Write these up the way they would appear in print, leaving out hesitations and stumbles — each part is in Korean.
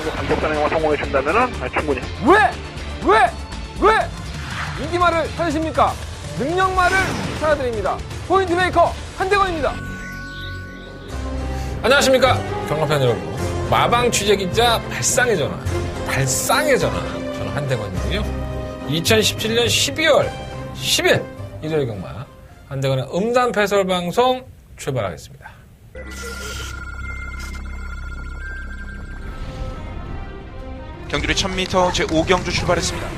정도 간격 단행만 성공해 준다면은 충분히. 왜 인기말을 찾으십니까? 능력말을 찾아드립니다. 포인트 메이커 한대건입니다. 안녕하십니까 경마팬 여러분. 마방 취재기자 발상의 전환 저는 한대건이고요. 2017년 12월 10일 일요일 경마 한대건의 음담 패설 방송 출발하겠습니다. 경주리 1000m 제5경주 출발했습니다.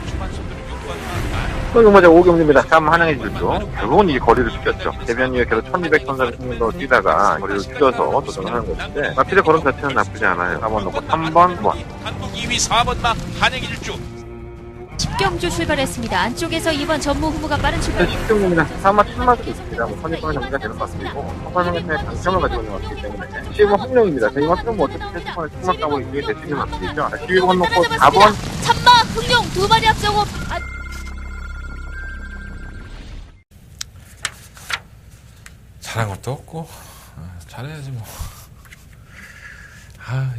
경마제 5경주입니다. 다음 한양의 질주. 결국은 이 거리를 죽였죠. 대변 이후에 계속 1200선을 승리로 뛰다가 거리를 줄여서 도전을 하는 것인데 마필의 걸음 자체는 나쁘지 않아요. 4번 놓고 3번, 9번. 한국 2위 4번 막 한양의 질주. 10경주 출발했습니다. 안쪽에서 2번 전무 후보가 빠른 출발. 10경주입니다. 4마 7마도 있습니다. 선입견의 정리가 되는 것 같고 선발성의 강점을 가지고 있는 것 같기 때문에 10번 확령입니다. 이 마필은 뭐 어차피 테스트권을 충막하고 이게 될 수 있는 마필이죠. 11번 놓고 4번. 참마 흥룡 두 마리 앞서고 잘한 것도 없고 잘해야지 뭐.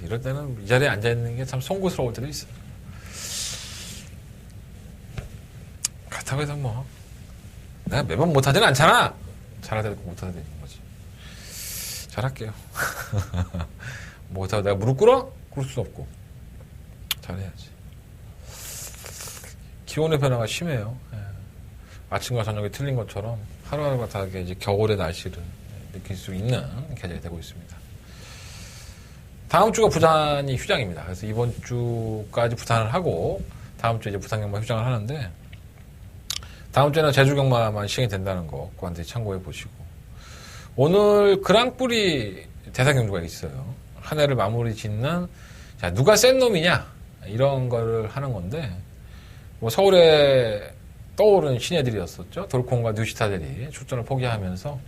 이럴 때는 이 자리에 앉아있는 게 참 송구스러울 때도 있어. 그렇다고 해서 뭐 내가 매번 못하지는 않잖아. 잘하다 되고 못하다 되는 거지. 잘할게요. 못하고 내가 무릎 꿇어? 꿇을 수 없고 잘해야지. 기온의 변화가 심해요. 아침과 저녁이 틀린 것처럼 하루하루가 다르게 이제 겨울의 날씨를 느낄 수 있는 계절이 되고 있습니다. 다음 주가 부산이 휴장입니다. 그래서 이번 주까지 부산을 하고 다음 주에 이제 부산 경마 휴장을 하는데 다음 주에는 제주 경마만 시행이 된다는 거 그한테 참고해 보시고 오늘 그랑프리 대상 경주가 있어요. 한 해를 마무리 짓는 자 누가 센 놈이냐 이런 거를 하는 건데 뭐 서울에 떠오른 신예들이었었죠. 돌콩과 뉴시타들이 출전을 포기하면서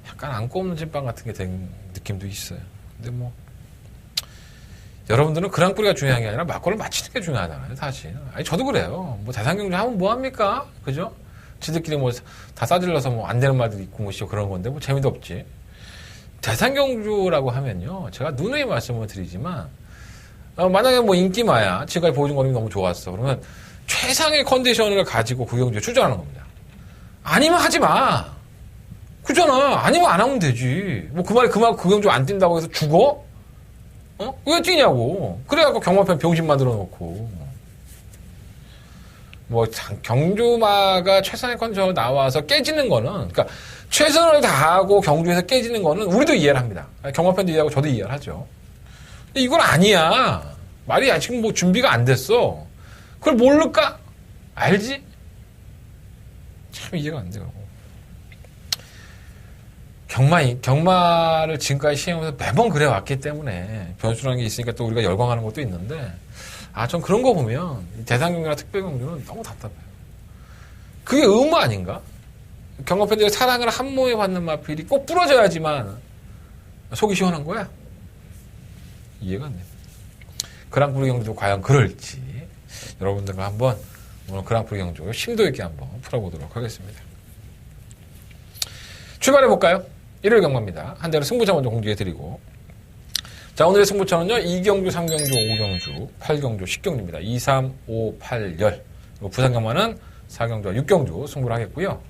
약간 안고 없는 찐빵 같은 게 된 느낌도 있어요. 근데 뭐 여러분들은 그랑프리가 중요한 게 아니라 막골을 맞히는 게 중요하잖아요. 사실. 아니 저도 그래요. 뭐 대상경주 하면 뭐 합니까? 그죠? 지들끼리 뭐 다 싸질러서 뭐 안 되는 말도 있고 뭐 그런 건데 뭐 재미도 없지. 대상경주라고 하면요. 제가 누누이 말씀을 드리지만 만약에 뭐 인기마야 지금까지 보여준 거는 너무 좋았어. 그러면 최상의 컨디션을 가지고 그 경주에 출전하는 겁니다. 아니면 하지 마. 그잖아. 아니면 안 하면 되지. 뭐 그 말이 그 경주 안 뛴다고 해서 죽어? 왜 뛰냐고. 그래갖고 경마편 병신 만들어 놓고. 뭐, 경주마가 최상의 컨디션으로 나와서 깨지는 거는, 그러니까 최선을 다하고 경주에서 깨지는 거는 우리도 이해를 합니다. 경마편도 이해하고 저도 이해를 하죠. 근데 이건 아니야. 말이 아직 뭐 준비가 안 됐어. 그걸 모를까? 알지? 참 이해가 안 돼요. 경마를 지금까지 시행하면서 매번 그래왔기 때문에 변수라는 게 있으니까 또 우리가 열광하는 것도 있는데 전 그런 거 보면 대상경주나 특별경주는 너무 답답해요. 그게 의무 아닌가? 경마팬들의 사랑을 한 몸에 받는 마필이 꼭 부러져야지만 속이 시원한 거야? 이해가 안 됩니다. 그랑프리 경주도 과연 그럴지 여러분들과 한번 오늘 그랑프리 경주 심도 있게 한번 풀어보도록 하겠습니다. 출발해볼까요? 일요일 경마입니다. 한 대로 승부차 먼저 공지해드리고 자 오늘의 승부차는요 2경주, 3경주, 5경주, 8경주, 10경주입니다. 2, 3, 5, 8, 10 그리고 부산 경마는 4경주와 6경주 승부를 하겠고요.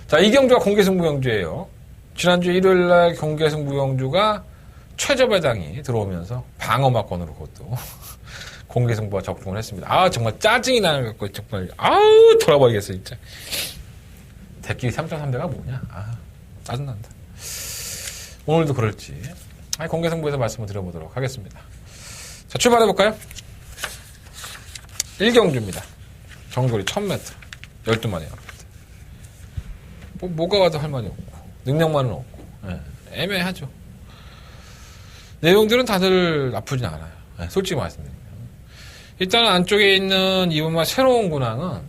자 2경주가 공개승부 경주예요. 지난주 일요일날 공개승부 경주가 최저배당이 들어오면서 방어막권으로 그것도 공개승부와 적중을 했습니다. 정말 짜증이 나는 것 같고 정말 돌아버리겠어 진짜. 대끼리 3.3배가 뭐냐? 짜증난다. 오늘도 그럴지. 공개승부에서 말씀을 드려보도록 하겠습니다. 자, 출발해볼까요? 1경주입니다. 정거리 1000m. 12마리. 뭐가 와도 할 말이 없고, 능력만은 없고, 애매하죠. 내용들은 다들 나쁘진 않아요. 솔직히 말씀드리면. 일단 안쪽에 있는 이번만 새로운 군항은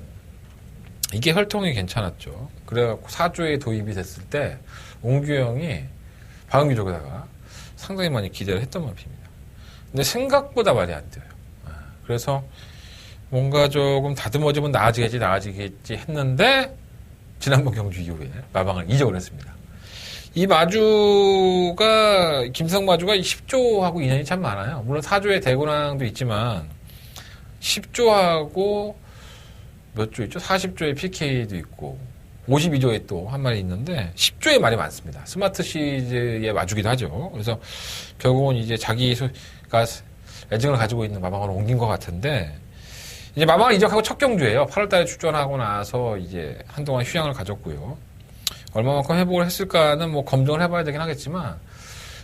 이게 혈통이 괜찮았죠. 그래갖고 4조에 도입이 됐을 때 옹규형이 박은규족에다가 상당히 많이 기대를 했던 마필입니다. 근데 생각보다 말이 안 돼요. 그래서 뭔가 조금 다듬어지면 나아지겠지 했는데 지난번 경주 이후에 마방을 이적을 했습니다. 이 마주가, 김성 마주가 10조하고 인연이 참 많아요. 물론 4조의 대군항도 있지만, 10조하고 몇 조 있죠? 40조의 PK도 있고, 52조에 또 한 마리 있는데, 10조의 말이 많습니다. 스마트 시즈의 마주기도 하죠. 그래서 결국은 이제 자기가 애증을 가지고 있는 마방으로 옮긴 것 같은데, 이제 마방을 이적하고 첫 경주예요. 8월달에 출전하고 나서 이제 한동안 휴양을 가졌고요. 얼마만큼 회복을 했을까는 뭐 검증을 해봐야 되긴 하겠지만,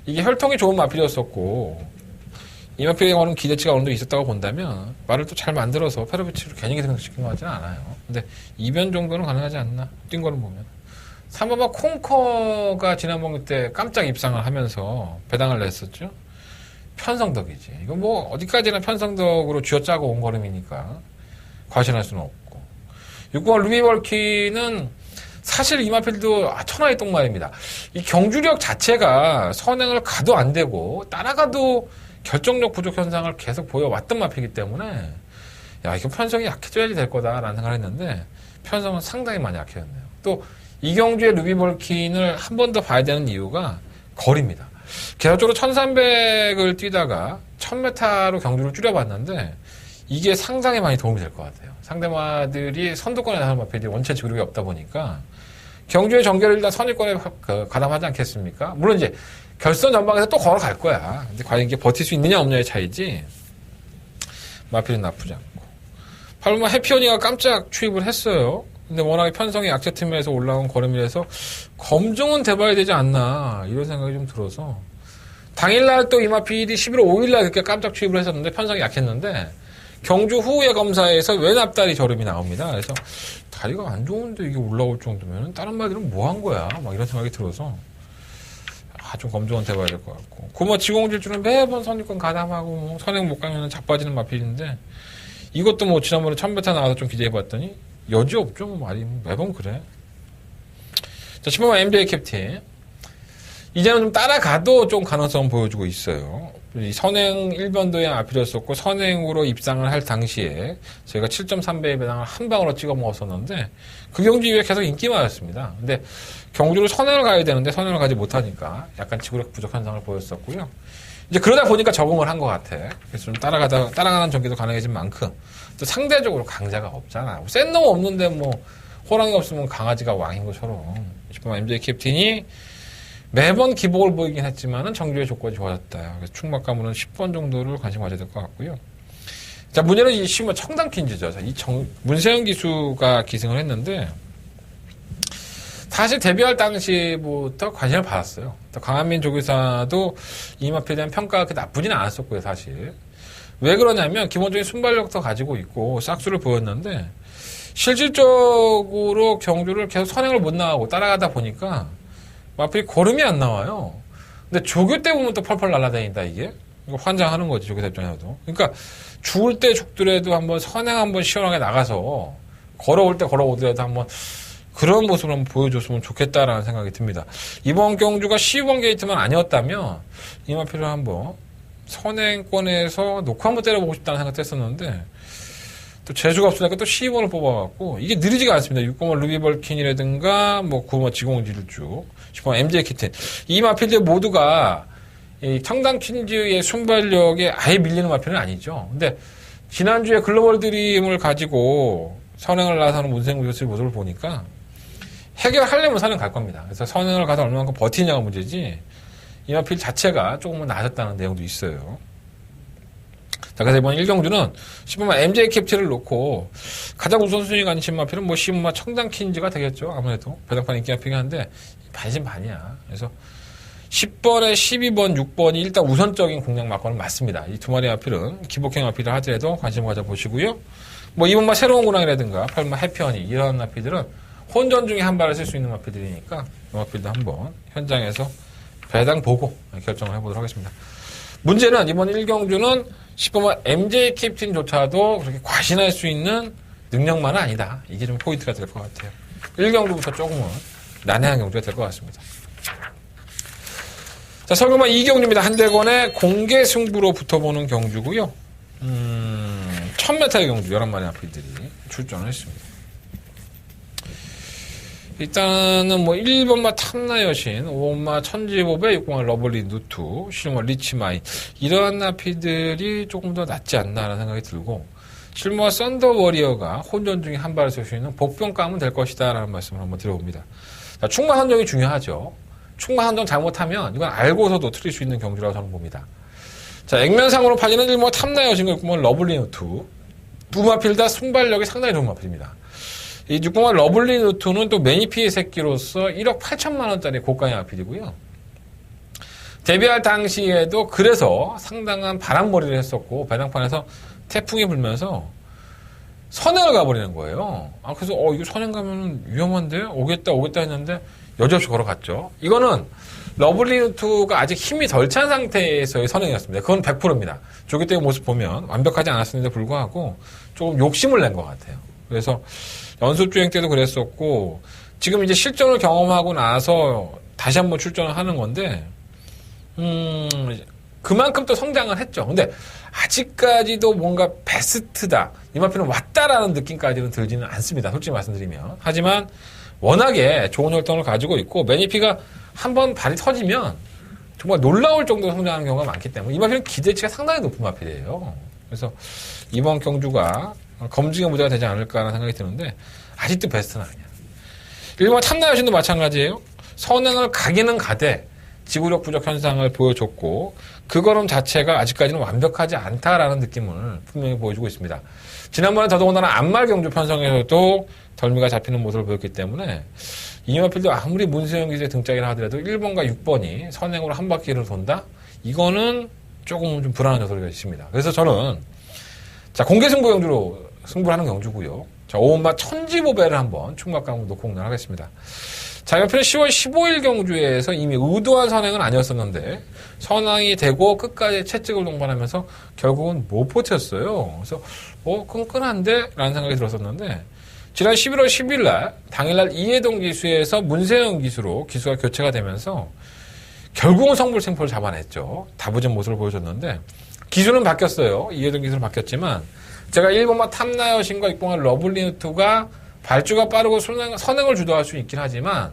이게 혈통이 좋은 마필이었었고, 이 마필에 관한 기대치가 어느 정도 있었다고 본다면, 말을 또 잘 만들어서 페로비치를 괜히 기생시킨 것 같지는 않아요. 근데 이변 정도는 가능하지 않나? 뛴 거는 보면. 3번마 콩커가 지난번 그때 깜짝 입상을 하면서 배당을 냈었죠. 편성덕이지. 이거 뭐 어디까지나 편성덕으로 쥐어짜고 온 걸음이니까 과신할 수는 없고. 6번 루비벌키는 사실 이마필도 천하의 똥말입니다. 이 경주력 자체가 선행을 가도 안 되고 따라가도 결정력 부족 현상을 계속 보여왔던 마필이기 때문에 야 이거 편성이 약해져야지 될 거다라는 생각을 했는데 편성은 상당히 많이 약해졌네요. 또 이경주의 루비벌킨을 한 번 더 봐야 되는 이유가 거리입니다. 계속적으로 1300을 뛰다가 1000m로 경주를 줄여봤는데 이게 상당히 많이 도움이 될 것 같아요. 상대마들이 선두권에 나서는 마필이 원체 지구력이 없다 보니까 경주의 전개를 일단 선입권에 가담하지 않겠습니까? 물론 이제 결선 전방에서 또 걸어갈 거야. 근데 과연 이게 버틸 수 있느냐 없느냐의 차이지 마필은 나쁘지 않고 8번마 해피오니가 깜짝 추입을 했어요. 근데 워낙에 편성이 약체팀에서 올라온 걸음이라서 검증은 돼봐야 되지 않나 이런 생각이 좀 들어서 당일날 또 이마필이 11월 5일날 그렇게 깜짝 추입을 했었는데 편성이 약했는데 경주 후의 검사에서 왼앞다리 저름이 나옵니다. 그래서 다리가 안 좋은데 이게 올라올 정도면 다른 말들은 뭐 한 거야 막 이런 생각이 들어서 좀 검증은 돼봐야 될 것 같고 고마 지공질주는 매번 선입권 가담하고 뭐 선행 못 가면 자빠지는 마필인데 이것도 뭐 지난번에 1000m 나와서 좀 기대해봤더니 여지 없죠. 뭐 말이 매번 그래. 자, 10번만 MJ 캡틴. 이제는 좀 따라가도 좀 가능성 보여주고 있어요. 이 선행 1변도에 앞이었었고 선행으로 입상을 할 당시에 저희가 7.3배의 배당을 한 방으로 찍어 먹었었는데 그 경주 이후에 계속 인기만이었습니다. 근데 경주를 선행을 가야 되는데 선행을 가지 못하니까 약간 지구력 부족 현상을 보였었고요. 이제 그러다 보니까 적응을 한 것 같아. 그래서 좀 따라가는 전개도 가능해진 만큼 또 상대적으로 강자가 없잖아. 센 놈 없는데 뭐 호랑이 없으면 강아지가 왕인 것처럼 10번 MJ 캡틴이 매번 기복을 보이긴 했지만은 정규의 조건이 좋아졌다. 그래서 충막 가문은 10번 정도를 관심 가져야 될 것 같고요. 자, 문제는 이 시면 청담 퀸즈죠. 문세영 기수가 기승을 했는데 사실 데뷔할 당시부터 관심을 받았어요. 또 강한민 조교사도 이마필에 대한 평가가 그렇게 나쁘지는 않았었고요, 사실. 왜 그러냐면 기본적인 순발력도 가지고 있고 싹수를 보였는데 실질적으로 경주를 계속 선행을 못 나가고 따라가다 보니까 마필이 걸음이 안 나와요. 근데 조교 때 보면 또 펄펄 날아다닌다 이게. 이거 환장하는 거지 조교사 입장에서도. 그러니까 죽을 때 죽더라도 한번 선행 한번 시원하게 나가서 걸어올 때 걸어오더라도 한번 그런 모습을 한번 보여줬으면 좋겠다라는 생각이 듭니다. 이번 경주가 12번 게이트만 아니었다면 이마필을 한번 선행권에서 놓고 한번 때려보고 싶다는 생각도 했었는데 또 재수가 없으니까 또 12번을 뽑아갖고 이게 느리지가 않습니다. 6번만 루비벌킨이라든가 뭐 9번 지공질주 10번 MJ 캡틴 이 마필들 모두가 이 청담 퀸즈의 순발력에 아예 밀리는 마필은 아니죠. 근데 지난주에 글로벌 드림을 가지고 선행을 나서는 문세영 교수의 모습을 보니까 해결하려면 선행 갈 겁니다. 그래서 선행을 가서 얼마만큼 버티냐가 문제지 이 마필 자체가 조금은 나아졌다는 내용도 있어요. 자, 그래서 이번 1경주는 10번만 MJ 캡틴을 놓고 가장 우선순위 관심 마필은 뭐 10번만 청담 퀸즈가 되겠죠. 아무래도 배당판 인기 마필이긴 한데 반이야. 그래서 10번에 12번, 6번이 일단 우선적인 공략 막건은 맞습니다. 이 두 마리 마필은 기복행 마필을 하더라도 관심을 가져보시고요. 뭐 2번만 새로운 군항이라든가 8번만 해피언이 이런 마필들은 혼전 중에 한 발을 쓸 수 있는 마필들이니까 이 마필도 한번 현장에서 배당 보고 결정을 해보도록 하겠습니다. 문제는 이번 1경주는 10번만 MJ 캡틴조차도 그렇게 과신할 수 있는 능력만은 아니다. 이게 좀 포인트가 될 것 같아요. 1경주부터 조금은 난해한 경주가 될 것 같습니다. 자, 설금만 2경주입니다. 한대권의 공개 승부로 붙어보는 경주고요. 1000m의 경주 11마리 마필들이 출전을 했습니다. 일단은 뭐 1번마 탐나 여신, 5번마 천지보배, 6번마 러블리 누투, 실버 리치마인 이러한 나피들이 조금 더 낫지 않나라는 생각이 들고 실버 썬더 워리어가 혼전 중에 한 발을 쏠 수 있는 복병감은 될 것이다 라는 말씀을 한번 드려봅니다. 자, 충마 선정이 중요하죠. 충마 선정 잘못하면 이건 알고서도 틀릴 수 있는 경주라고 저는 봅니다. 자, 액면상으로 팔리는 1번마 탐나 여신과 6번마 러블리 누투 두 마필 다 순발력이 상당히 좋은 마필입니다. 이 6번마 러블리 누투는 또 매니피의 새끼로서 1억 8천만 원짜리 고가의 마필이고요. 데뷔할 당시에도 그래서 상당한 바람머리를 했었고 배당판에서 태풍이 불면서 선행을 가버리는 거예요. 아, 그래서 이거 선행 가면 위험한데 오겠다 했는데 여지없이 걸어갔죠. 이거는 러블리 누투가 아직 힘이 덜 찬 상태에서의 선행이었습니다. 그건 100%입니다. 조기 때의 모습 보면 완벽하지 않았음에도 불구하고 조금 욕심을 낸 것 같아요. 그래서 연습주행 때도 그랬었고 지금 이제 실전을 경험하고 나서 다시 한번 출전을 하는 건데 그만큼 또 성장을 했죠. 근데 아직까지도 뭔가 베스트다. 이 마피는 왔다라는 느낌까지는 들지는 않습니다. 솔직히 말씀드리면. 하지만 워낙에 좋은 혈통을 가지고 있고 매니피가 한번 발이 터지면 정말 놀라울 정도로 성장하는 경우가 많기 때문에 이 마피는 기대치가 상당히 높은 마피예요. 그래서 이번 경주가 검증의 무대가 되지 않을까라는 생각이 드는데 아직도 베스트는 아니야. 일본 탐나 여신도 마찬가지예요. 선행을 가기는 가되 지구력 부족 현상을 보여줬고 그 걸음 자체가 아직까지는 완벽하지 않다라는 느낌을 분명히 보여주고 있습니다. 지난번에 더더군다나 안말 경주 편성에서도 덜미가 잡히는 모습을 보였기 때문에 이마필도 아무리 문세영 기수의 등짝이라 하더라도 1번과 6번이 선행으로 한 바퀴를 돈다? 이거는 조금 좀 불안한 요소가 있습니다. 그래서 저는 자 공개 승부 경주로 승부를 하는 경주고요. 자 5번마 천지보배를 한번 충막강으로 놓고 공략하겠습니다. 자, 옆에는 10월 15일 경주에서 이미 의도한 선행은 아니었었는데 선행이 되고 끝까지 채찍을 동반하면서 결국은 못 버텼어요. 그래서 끈끈한데? 라는 생각이 들었었는데 지난 11월 10일 날 당일날 이해동 기수에서 문세영 기수로 기수가 교체가 되면서 결국은 성불생포를 잡아냈죠. 다부진 모습을 보여줬는데 기수는 바뀌었어요. 이해동 기수는 바뀌었지만 제가 1번마 탐나 여신과 6번마 러블리 누투가 발주가 빠르고 선행을 주도할 수 있긴 하지만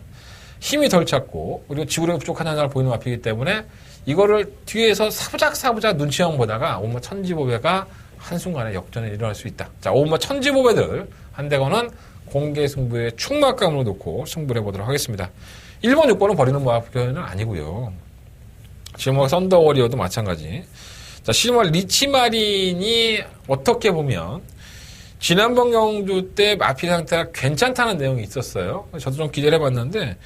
힘이 덜 찼고 그리고 지구력이 부족한 현상을 보이는 마피이기 때문에 이거를 뒤에서 사부작 눈치형 보다가 5번마 천지보배가 한순간에 역전에 일어날 수 있다. 자, 5번마 천지보배들 한대건은 공개 승부의 충막감으로 놓고 승부를 해보도록 하겠습니다. 1번, 6번은 버리는 마피는 아니고요. 실버 썬더워리어도 마찬가지. 자, 실버 리치마린이 어떻게 보면 지난번 경주 때 마피 상태가 괜찮다는 내용이 있었어요. 저도 좀 기대를 해봤는데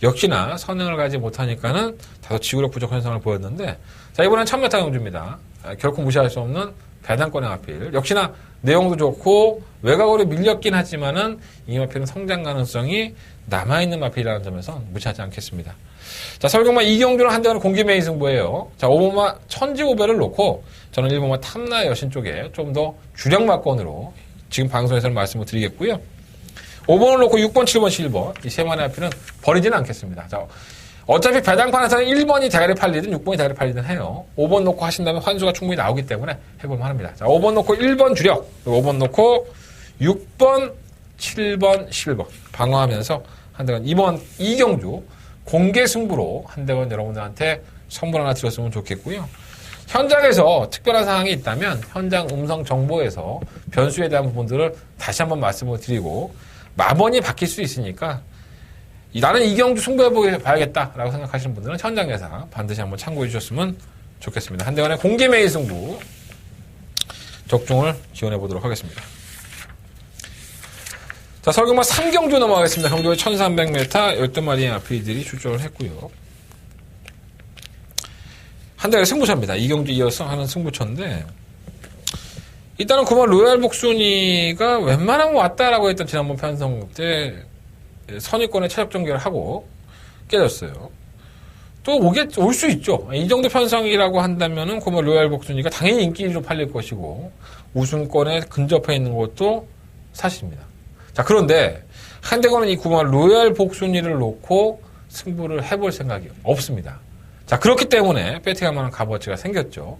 역시나 선행을 가지 못하니까는 다소 지구력 부족 현상을 보였는데 자 이번엔 1000m 경주입니다. 결코 무시할 수 없는 배당권의 마필. 역시나 내용도 좋고 외곽으로 밀렸긴 하지만은 이 마필은 성장 가능성이 남아있는 마필이라는 점에서 무시하지 않겠습니다. 자 설경마 이경주는 한대가는 공개 메인 승부예요. 자 5번마 천지보배를 놓고 저는 1번마 탐나 여신 쪽에 좀 더 주력 막권으로 지금 방송에서는 말씀을 드리겠고요. 5번을 놓고 6번, 7번, 7번 이 세 마리의 마필은 버리지는 않겠습니다. 자, 어차피 배당판에서는 1번이 대가리 팔리든 6번이 대가리 팔리든 해요. 5번 놓고 하신다면 환수가 충분히 나오기 때문에 해볼만 합니다. 자, 5번 놓고 1번 주력, 5번 놓고 6번, 7번, 11번 방어하면서 한대건 이번 이경주 공개 승부로 한대건 여러분들한테 선물 하나 드렸으면 좋겠고요. 현장에서 특별한 사항이 있다면 현장 음성 정보에서 변수에 대한 부분들을 다시 한번 말씀을 드리고 마번이 바뀔 수 있으니까 나는 이경주 승부해봐야겠다라고 생각하시는 분들은 현장 예상 반드시 한번 참고해 주셨으면 좋겠습니다. 한대건의 공개 메인 승부 적중을 지원해 보도록 하겠습니다. 자, 설경마 3경주 넘어가겠습니다. 경주의 1300m 12마리의 아피들이 출전을 했고요. 한대가리 승부처입니다. 이경주 이어서 하는 승부처인데 일단은 9번 로얄 복순이가 웬만하면 왔다라고 했던 지난번 편성 때 선입권에 체력 전개를 하고 깨졌어요. 또 올 수 있죠. 이 정도 편성이라고 한다면은 9번 로얄 복순이가 당연히 인기로 팔릴 것이고 우승권에 근접해 있는 것도 사실입니다. 자, 그런데 한대건은 이 9번 로얄 복순이를 놓고 승부를 해볼 생각이 없습니다. 자, 그렇기 때문에 배팅할 만한 값어치가 생겼죠.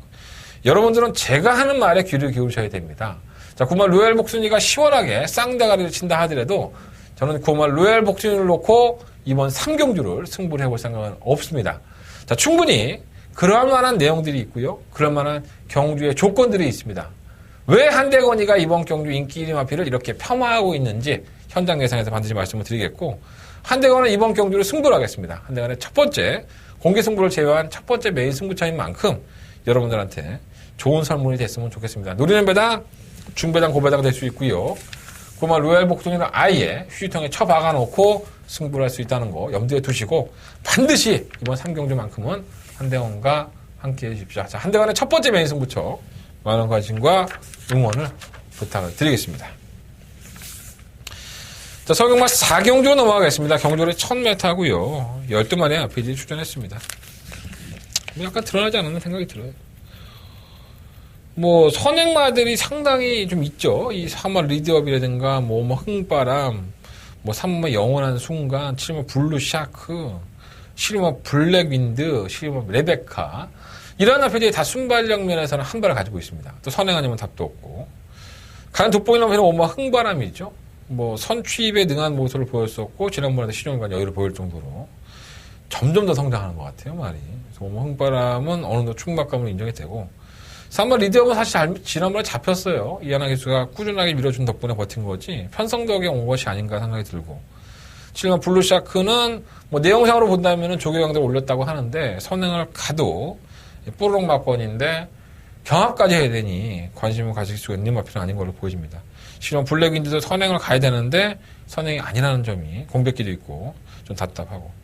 여러분들은 제가 하는 말에 귀를 기울이셔야 됩니다. 자, 9번 로얄 복순이가 시원하게 쌍대가리를 친다 하더라도 저는 9번 로얄 복진을 놓고 이번 3경주를 승부를 해볼 생각은 없습니다. 자, 충분히 그럴 만한 내용들이 있고요. 그럴 만한 경주의 조건들이 있습니다. 왜 한대건이가 이번 경주 인기 1위 마필을 이렇게 폄하하고 있는지 현장 예상에서 반드시 말씀을 드리겠고, 한대건은 이번 경주를 승부를 하겠습니다. 한대건의 첫 번째 공개 승부를 제외한 첫 번째 메인 승부차인 만큼 여러분들한테 좋은 설문이 됐으면 좋겠습니다. 노리는 배당, 중배당, 고배당 될 수 있고요. 그만 로얄 복종에는 아예 휴지통에 쳐박아 놓고 승부를 할 수 있다는 거 염두에 두시고 반드시 이번 3경주만큼은 한대건과 함께 해주십시오. 자, 한대건의 첫 번째 메인 승부처 많은 관심과 응원을 부탁을 드리겠습니다. 자, 서경마 4경주 넘어가겠습니다. 경주를 1000m고요. 12마리의 앞필이 출전했습니다. 약간 드러나지 않았나 생각이 들어요. 뭐 선행마들이 상당히 좀 있죠. 이 3번 리드업이라든가 뭐 흥바람, 뭐 3번 영원한 순간, 7번 블루 샤크, 7번 블랙윈드, 7번 레베카, 이런 앞필들이 다 순발력 면에서는 한 발을 가지고 있습니다. 또 선행 아니면 답도 없고, 가장 돋보이는 앞필은 5번 흥바람이죠. 뭐 선취입에 능한 모습을 보였었고 지난번에도 시종일관 여유를 보일 정도로 점점 더 성장하는 것 같아요, 말이. 그래서 5번 흥바람은 어느 정도 충막감으로 인정이 되고, 3번 리드업은 사실 지난번에 잡혔어요. 이하나 기수가 꾸준하게 밀어준 덕분에 버틴 거지 편성덕에 온 것이 아닌가 생각이 들고, 7번 블루샤크는 뭐 내용상으로 본다면 조교강대를 올렸다고 하는데 선행을 가도 뽀로록 막번인데 경합까지 해야 되니 관심을 가질 수 있는 마필은 아닌 걸로 보여집니다. 7번 블랙윈드도 선행을 가야 되는데 선행이 아니라는 점이 공백기도 있고 좀 답답하고,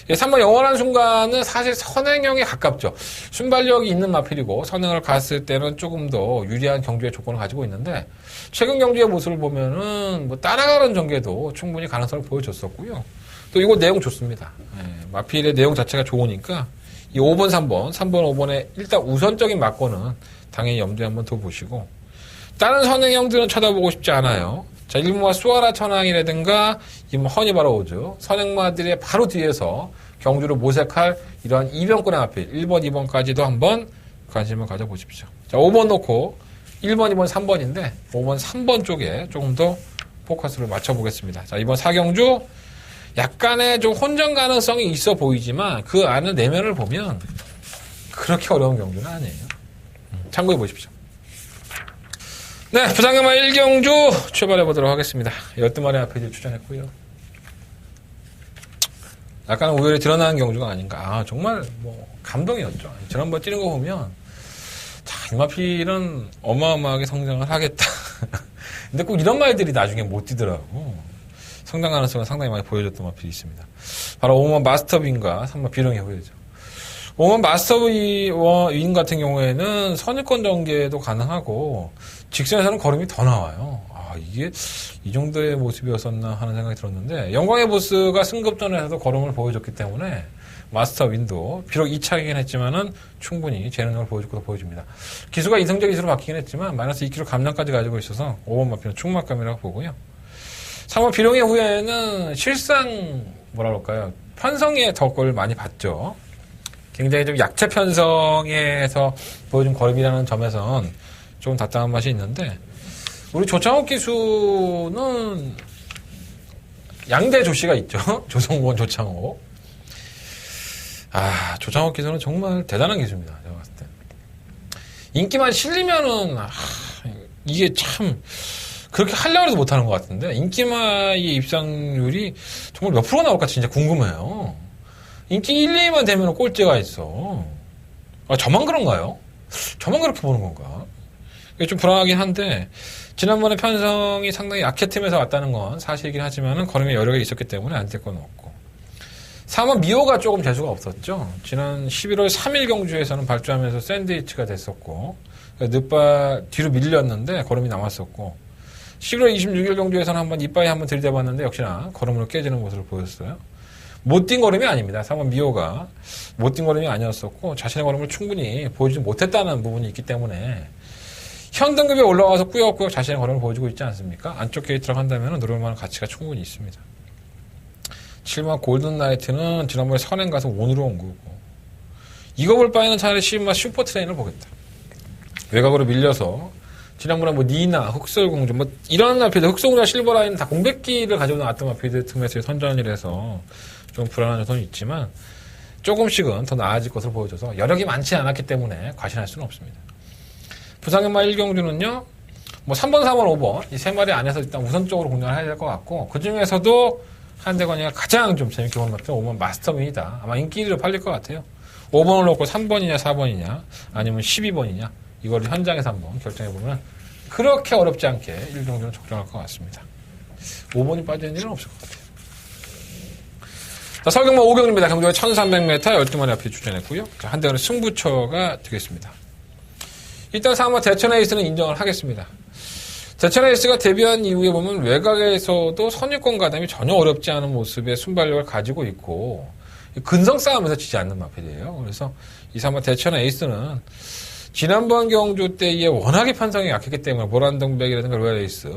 3번 영원한 순간은 사실 선행형에 가깝죠. 순발력이 있는 마필이고 선행을 갔을 때는 조금 더 유리한 경주의 조건을 가지고 있는데 최근 경주의 모습을 보면은 뭐 따라가는 전개도 충분히 가능성을 보여줬었고요. 또 이거 내용 좋습니다. 마필의 내용 자체가 좋으니까 이 5번, 3번, 5번의 일단 우선적인 막권은 당연히 염두에 한번 더 보시고, 다른 선행형들은 쳐다보고 싶지 않아요. 자, 1번마 수아라 천왕이라든가 2번 허니바로우즈, 선행마들의 바로 뒤에서 경주를 모색할 이러한 이변권의 앞에 1번, 2번까지도 한번 관심을 가져보십시오. 자, 5번 놓고 1번, 2번, 3번인데 5번, 3번 쪽에 조금 더 포커스를 맞춰보겠습니다. 자, 이번 4경주 약간의 좀 혼전 가능성이 있어 보이지만 그 안에 내면을 보면 그렇게 어려운 경주는 아니에요. 참고해 보십시오. 네, 부산경마 1경주 출발해 보도록 하겠습니다. 12마리 앞에 출전했고요. 약간 우열이 드러나는 경주가 아닌가. 아, 정말 뭐 감동이었죠. 지난번 뛰는 거 보면 자, 이 마필은 어마어마하게 성장을 하겠다. 근데 꼭 이런 말들이 나중에 못 뛰더라고. 성장 가능성은 상당히 많이 보여줬던 마필이 있습니다. 바로 5번 마스터빈과 3번 비룡의 후예죠. 5번 마스터빈 같은 경우에는 선입권 전개도 가능하고 직선에서는 걸음이 더 나와요. 아, 이게 이 정도의 모습이었었나 하는 생각이 들었는데, 영광의 보스가 승급전에서도 걸음을 보여줬기 때문에 마스터윈도 비록 2차이긴 했지만은 충분히 재능력을 보여줄 것도 보여줍니다. 기수가 이성적 기수로 바뀌긴 했지만 마이너스 2kg 감량까지 가지고 있어서 5번 마필은 충막감이라고 보고요. 3번 비룡의 후예는 실상 뭐라 그럴까요? 편성의 덕을 많이 봤죠. 굉장히 좀 약체 편성에서 보여준 걸음이라는 점에선 조금 답답한 맛이 있는데, 우리 조창욱 기수는 양대 조씨가 있죠. 조성권, 조창욱. 아, 조창욱 기수는 정말 대단한 기수입니다. 제가 봤을 때. 인기만 실리면은, 이게 참, 그렇게 하려고 해도 못하는 것 같은데, 인기마의 입상률이 정말 몇 프로가 나올까 진짜 궁금해요. 인기 1, 2만 되면 꼴찌가 있어. 아, 저만 그런가요? 저만 그렇게 보는 건가? 이게 좀 불안하긴 한데, 지난번에 편성이 상당히 약해 틈에서 왔다는 건 사실이긴 하지만은 걸음에 여러 개 있었기 때문에 안 될 건 없고. 3번 미호가 조금 재수가 없었죠. 지난 11월 3일 경주에서는 발주하면서 샌드위치가 됐었고, 늦발 뒤로 밀렸는데 걸음이 남았었고, 11월 26일 경주에서는 한번 이빠이 한번 들이대봤는데 역시나 걸음으로 깨지는 모습을 보였어요. 못 뛴 걸음이 아닙니다. 3번 미호가 못 뛴 걸음이 아니었었고 자신의 걸음을 충분히 보여주지 못했다는 부분이 있기 때문에 현 등급에 올라와서 꾸역꾸역 자신의 걸음을 보여주고 있지 않습니까? 안쪽 게이트로 한다면 누를 만한 가치가 충분히 있습니다. 7번 골든나이트는 지난번에 선행 가서 오늘로 온 거고, 이거 볼 바에는 차라리 12번 슈퍼트레인을 보겠다. 외곽으로 밀려서 지난번에 뭐 니나, 흑설공주, 뭐 이런 마피드, 흑설공주와 실버라인은 다 공백기를 가지고 나왔던 마피드 틈에서의 선전이라서 좀 불안한 요소는 있지만 조금씩은 더 나아질 것으로 보여져서 여력이 많지 않았기 때문에 과신할 수는 없습니다. 부상연마 1경주는요, 뭐 3번, 4번, 5번 이 세 마리 안에서 일단 우선적으로 공략을 해야 될 것 같고 그 중에서도 한대건이가 가장 좀 재밌게 보는 마피는 5번 마스터민이다. 아마 인기 1위로 팔릴 것 같아요. 5번을 놓고 3번이냐 4번이냐 아니면 12번이냐 이걸 현장에서 한번 결정해보면 그렇게 어렵지 않게 1경주는 적정할 것 같습니다. 5번이 빠지는 일은 없을 것 같아요. 자, 설경마 5경주입니다. 경주가 1300m 12마리 앞에 주전했고요. 자, 한대건은 승부처가 되겠습니다. 일단 사마 대천 에이스는 인정을 하겠습니다. 대천 에이스가 데뷔한 이후에 보면 외곽에서도 선입권 가담이 전혀 어렵지 않은 모습의 순발력을 가지고 있고 근성 싸움에서 지지 않는 마필이에요. 그래서 이 사마 대천 에이스는 지난번 경주 때에 워낙에 편성이 약했기 때문에 모란동백이라든가 로얄 에이스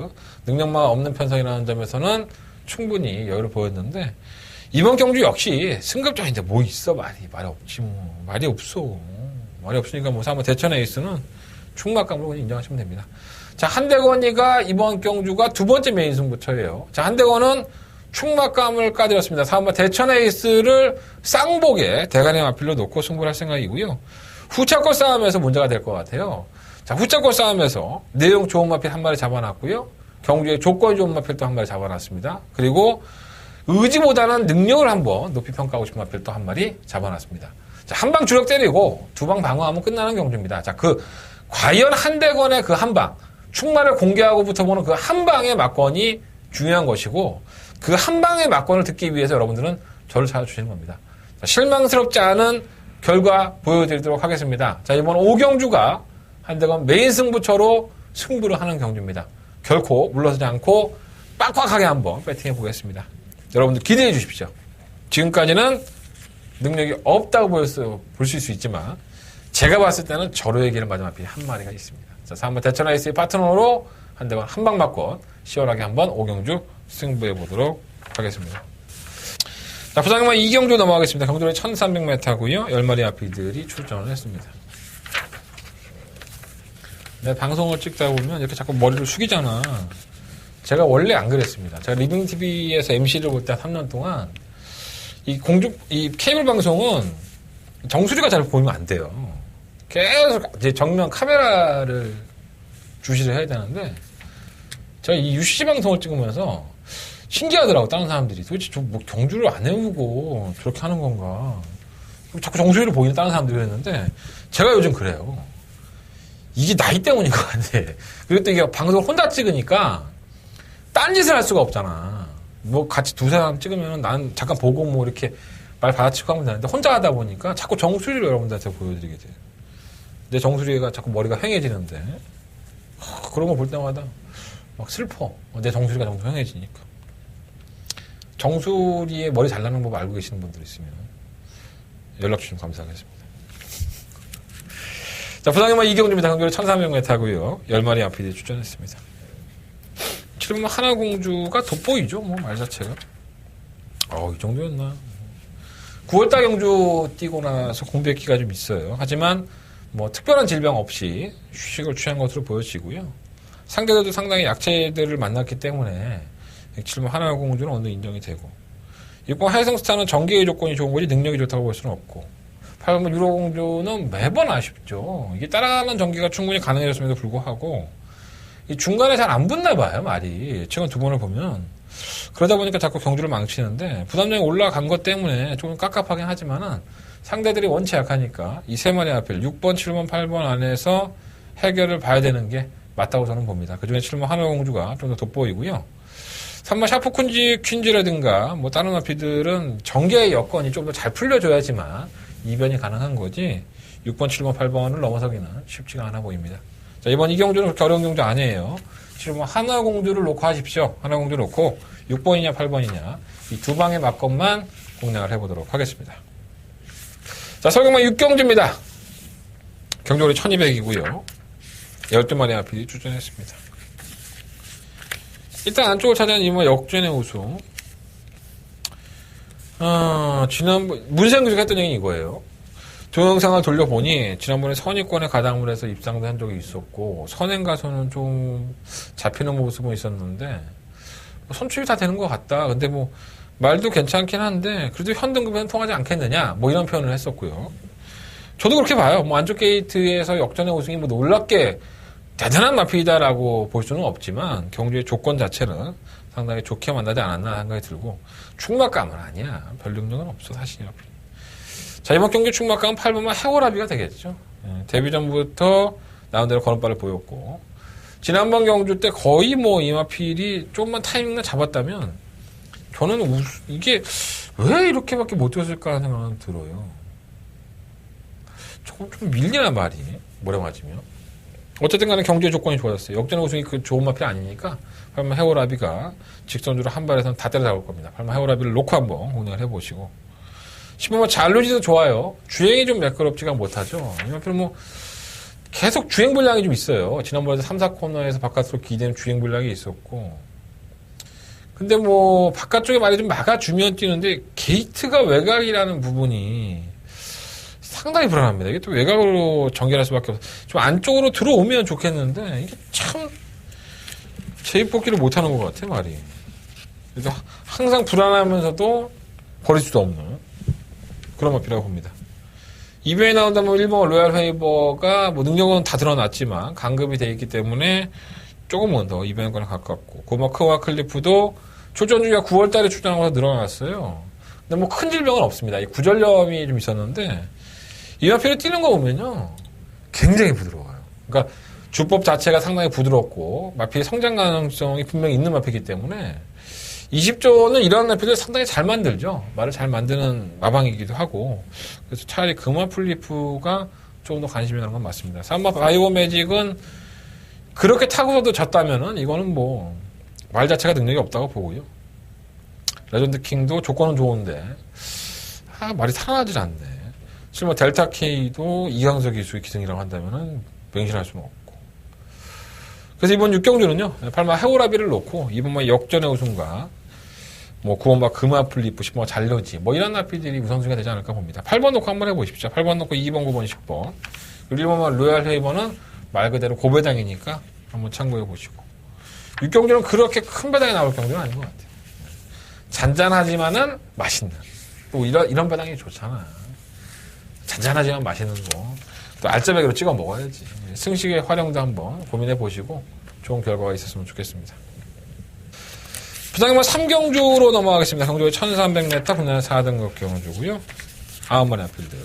능력만 없는 편성이라는 점에서는 충분히 여유를 보였는데 이번 경주 역시 승급전인데 뭐 있어 말이 없지 뭐 말이 없어. 말이 없으니까 뭐 사마 대천 에이스는 충막감으로 인정하시면 됩니다. 자, 한대건이가 이번 경주가 두 번째 메인 승부처예요. 자, 한대건은 충막감을 까드렸습니다. 사마 대천 에이스를 쌍복에 대간의 마필로 놓고 승부를 할 생각이고요. 후차권 싸움에서 문제가 될 것 같아요. 자, 후차권 싸움에서 내용 좋은 마필 한 마리 잡아놨고요. 경주에 조건이 좋은 마필 또 한 마리 잡아놨습니다. 그리고 의지보다는 능력을 한번 높이 평가하고 싶은 마필 또 한 마리 잡아놨습니다. 자, 한 방 주력 때리고 두 방 방어하면 끝나는 경주입니다. 자, 과연 한대건의 그 한 방, 충마를 공개하고부터 보는 그 한 방의 막건이 중요한 것이고, 그 한 방의 막건을 듣기 위해서 여러분들은 저를 찾아주시는 겁니다. 자, 실망스럽지 않은 결과 보여드리도록 하겠습니다. 자, 이번 5경주가 한대건 메인 승부처로 승부를 하는 경주입니다. 결코 물러서지 않고 빡빡하게 한번 배팅해 보겠습니다. 여러분들 기대해 주십시오. 지금까지는 능력이 없다고 보실 수 있지만 제가 봤을 때는 저로 얘기를 맞은 앞에 한 마리가 있습니다. 자, 3번 대천 아이스의 파트너로 한대건 한방 맞건 시원하게 한번 5경주 승부해 보도록 하겠습니다. 자, 부상연마 2경주 넘어가겠습니다. 경주는 1300m고요. 10마리 아피들이 출전을 했습니다. 내가 방송을 찍다 보면 이렇게 자꾸 머리를 숙이잖아. 제가 원래 안 그랬습니다. 제가 리빙TV에서 MC를 볼 때 3년 동안 이 케이블 방송은 정수리가 잘 보이면 안 돼요. 계속 이제 정면 카메라를 주시를 해야 되는데, 제가 이 UCC 방송을 찍으면서 신기하더라고, 다른 사람들이. 도대체 뭐 경주를 안 해보고 저렇게 하는 건가. 자꾸 정수리를 보이는 다른 사람들이 그랬는데, 제가 요즘 그래요. 이게 나이 때문인 것 같아. 그리고 또 이게 방송을 혼자 찍으니까, 딴짓을 할 수가 없잖아. 뭐 같이 두 사람 찍으면 난 잠깐 보고 뭐 이렇게 말 받아치고 하면 되는데 혼자 하다 보니까 자꾸 정수리를 여러분들한테 보여드리게 돼요. 내 정수리가 자꾸 머리가 휑해지는데 그런 거 볼 때마다 막 슬퍼. 내 정수리가 너무 휑해지니까. 정수리에 머리 잘라는 법 알고 계시는 분들 있으면 연락 주시면 감사하겠습니다. 자, 부상연마 2경주입니다. 경주를 1300m고요. 10마리 아피들이 출전했습니다. 지금 하나공주가 돋보이죠, 뭐, 말 자체가. 이 정도였나. 9월달 경주 뛰고 나서 공백기가 좀 있어요. 하지만, 뭐, 특별한 질병 없이 휴식을 취한 것으로 보여지고요. 상대들도 상당히 약체들을 만났기 때문에, 107번 하나공주는 어느 정도 인정이 되고. 6번 하이성스타는 전개의 조건이 좋은 거지 능력이 좋다고 볼 수는 없고. 8번 유로공주는 매번 아쉽죠. 이게 따라가는 전개가 충분히 가능해졌음에도 불구하고, 이 중간에 잘 안 붙나 봐요, 말이. 최근 두 번을 보면. 그러다 보니까 자꾸 경주를 망치는데, 부담량이 올라간 것 때문에 조금 깝깝하긴 하지만은, 상대들이 원체 약하니까, 이 세 마리 앞에 6번, 7번, 8번 안에서 해결을 봐야 되는 게 맞다고 저는 봅니다. 그 중에 7번 하늘공주가 좀 더 돋보이고요. 3번 샤프 퀸즈라든가, 뭐 다른 아피들은 전개의 여건이 좀 더 잘 풀려줘야지만, 이변이 가능한 거지, 6번, 7번, 8번을 넘어서기는 쉽지가 않아 보입니다. 자, 이번 이 경주는 그렇게 어려운 경주 아니에요. 지금 하나공주를 놓고 하십시오. 하나공주 놓고 6번이냐 8번이냐 이 두 방의 막건만 공략을 해보도록 하겠습니다. 자, 설경마 6경주입니다. 경주거리 1200이고요. 12마리 아피들이 출전했습니다. 일단 안쪽을 차지한 이번 역전의 우승. 지난번 문생규가 했던 얘기 이거예요. 동영상을 돌려보니 지난번에 선의권에 가담을 해서 입상도 한 적이 있었고 선행 가서는 좀 잡히는 모습은 있었는데 선출이 다 되는 것 같다. 근데 뭐 말도 괜찮긴 한데 그래도 현 등급에는 통하지 않겠느냐 뭐 이런 표현을 했었고요. 저도 그렇게 봐요. 뭐 안쪽 게이트에서 역전의 우승이 뭐 놀랍게 대단한 마필이다라고 볼 수는 없지만 경주의 조건 자체는 상당히 좋게 만나지 않았나 생각이 들고 충막감은 아니야. 별 능력은 없어 사실. 자, 이번 경기 충막감은 8번만 해오라비가 되겠죠. 데뷔 전부터 나온대로 걸음발을 보였고 지난번 경주 때 거의 뭐 이마필이 조금만 타이밍을 잡았다면 저는 이게 왜 이렇게밖에 못 뛰었을까 하는 생각은 들어요. 조금 좀 밀리나 말이 모래 맞으면. 어쨌든 간에 경주의 조건이 좋아졌어요. 역전의 우승이 그 좋은 마필 아니니까 8번 해오라비가 직선주로 한 발에서는 다 때려잡을 겁니다. 8번 해오라비를 놓고 한번 공략을 해보시고 10번만 잘루지도 좋아요. 주행이 좀 매끄럽지가 못하죠. 이 마필은 뭐 계속 주행 분량이 좀 있어요. 지난번에 3, 4코너에서 바깥으로 기대는 주행 분량이 있었고 근데 뭐 바깥쪽에 많이 좀 막아주면 뛰는데 게이트가 외곽이라는 부분이 상당히 불안합니다. 이게 또 외곽으로 전개할 수밖에 없어요. 좀 안쪽으로 들어오면 좋겠는데 이게 참 제입뽑기를 못하는 것 같아 말이. 그래서 항상 불안하면서도 버릴 수도 없는 그런 마필이라고 봅니다. 2배에 나온다면 1번 로얄 페이버가 뭐 능력은 다 드러났지만 강급이 돼 있기 때문에 조금은 더 2배권에 가깝고 고마크와 클리프도 출전 주기가 9월달에 출전하면서 늘어났어요. 근데 뭐 큰 질병은 없습니다. 이 구전염이 좀 있었는데 이 마필을 뛰는 거 보면요 굉장히 부드러워요. 그러니까 주법 자체가 상당히 부드럽고 마필의 성장 가능성이 분명히 있는 마필이기 때문에 20조는 이런 마필을 상당히 잘 만들죠. 말을 잘 만드는 마방이기도 하고 그래서 차라리 금화 플리프가 조금 더 관심이 가는 건 맞습니다. 3번 바이오 매직은 그렇게 타고서도 졌다면은 이거는 뭐 말 자체가 능력이 없다고 보고요. 레전드 킹도 조건은 좋은데 말이 살아나질 않네. 실제 델타 K도 이강석 기수의 기승이라고 한다면은 맹신할 수는 없고. 그래서 이번 6경주는요 8번 해오라비를 놓고 2번만 역전의 우승과 뭐 9번만 금화플리프 10번만 잘려지 뭐 이런 나필들이 우선순위가 되지 않을까 봅니다. 8번 놓고 한번 해보십시오. 8번 놓고 2번, 9번, 10번 그리고 1번만 로얄 헤이버는 말 그대로 고배당이니까 한번 참고해 보시고 6경주는 그렇게 큰 배당이 나올 경주는 아닌 것 같아요. 잔잔하지만은 맛있는 또 이런 배당이 좋잖아. 잔잔하지만 맛있는 거 또 알짜배기로 찍어 먹어야지. 승식의 활용도 한번 고민해 보시고 좋은 결과가 있었으면 좋겠습니다. 부장님은 3경주로 넘어가겠습니다. 경주의 1300m 분야는 4등급 경주고요. 9번의 필드.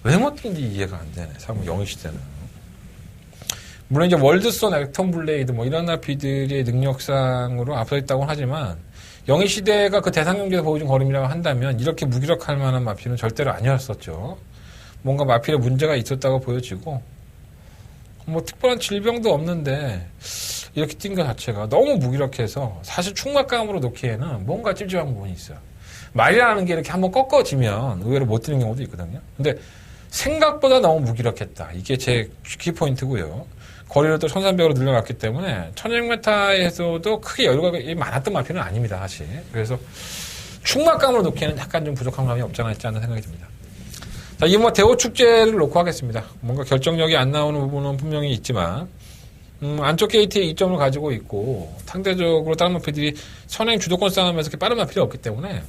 왜 못 뛴지 이해가 안 되네. 3번 영희시대는. 물론 이제 월드선, 액턴 블레이드 뭐 이런 나피들의 능력상으로 앞서 있다고 하지만 영희시대가 그 대상 경기에서 보여준 걸음이라고 한다면 이렇게 무기력할 만한 마필은 절대로 아니었었죠. 뭔가 마필에 문제가 있었다고 보여지고 뭐 특별한 질병도 없는데 이렇게 뛴 것 자체가 너무 무기력해서 사실 충막감으로 놓기에는 뭔가 찝찝한 부분이 있어요. 말이라는 게 이렇게 한번 꺾어지면 의외로 못 뛰는 경우도 있거든요. 근데 생각보다 너무 무기력했다. 이게 제 키포인트고요. 거리를 또 1300으로 늘려갔기 때문에 1600m에서도 크게 여유가 많았던 마필은 아닙니다. 사실. 그래서 충막감으로 놓기에는 약간 좀 부족한 감이 없잖아 있지 않는 생각이 듭니다. 자, 이번 대호축제를 놓고 하겠습니다. 뭔가 결정력이 안 나오는 부분은 분명히 있지만 안쪽 게이트에 이점을 가지고 있고 상대적으로 다른 마필들이 선행 주도권 싸움에서 빠른 마필이 없기 때문에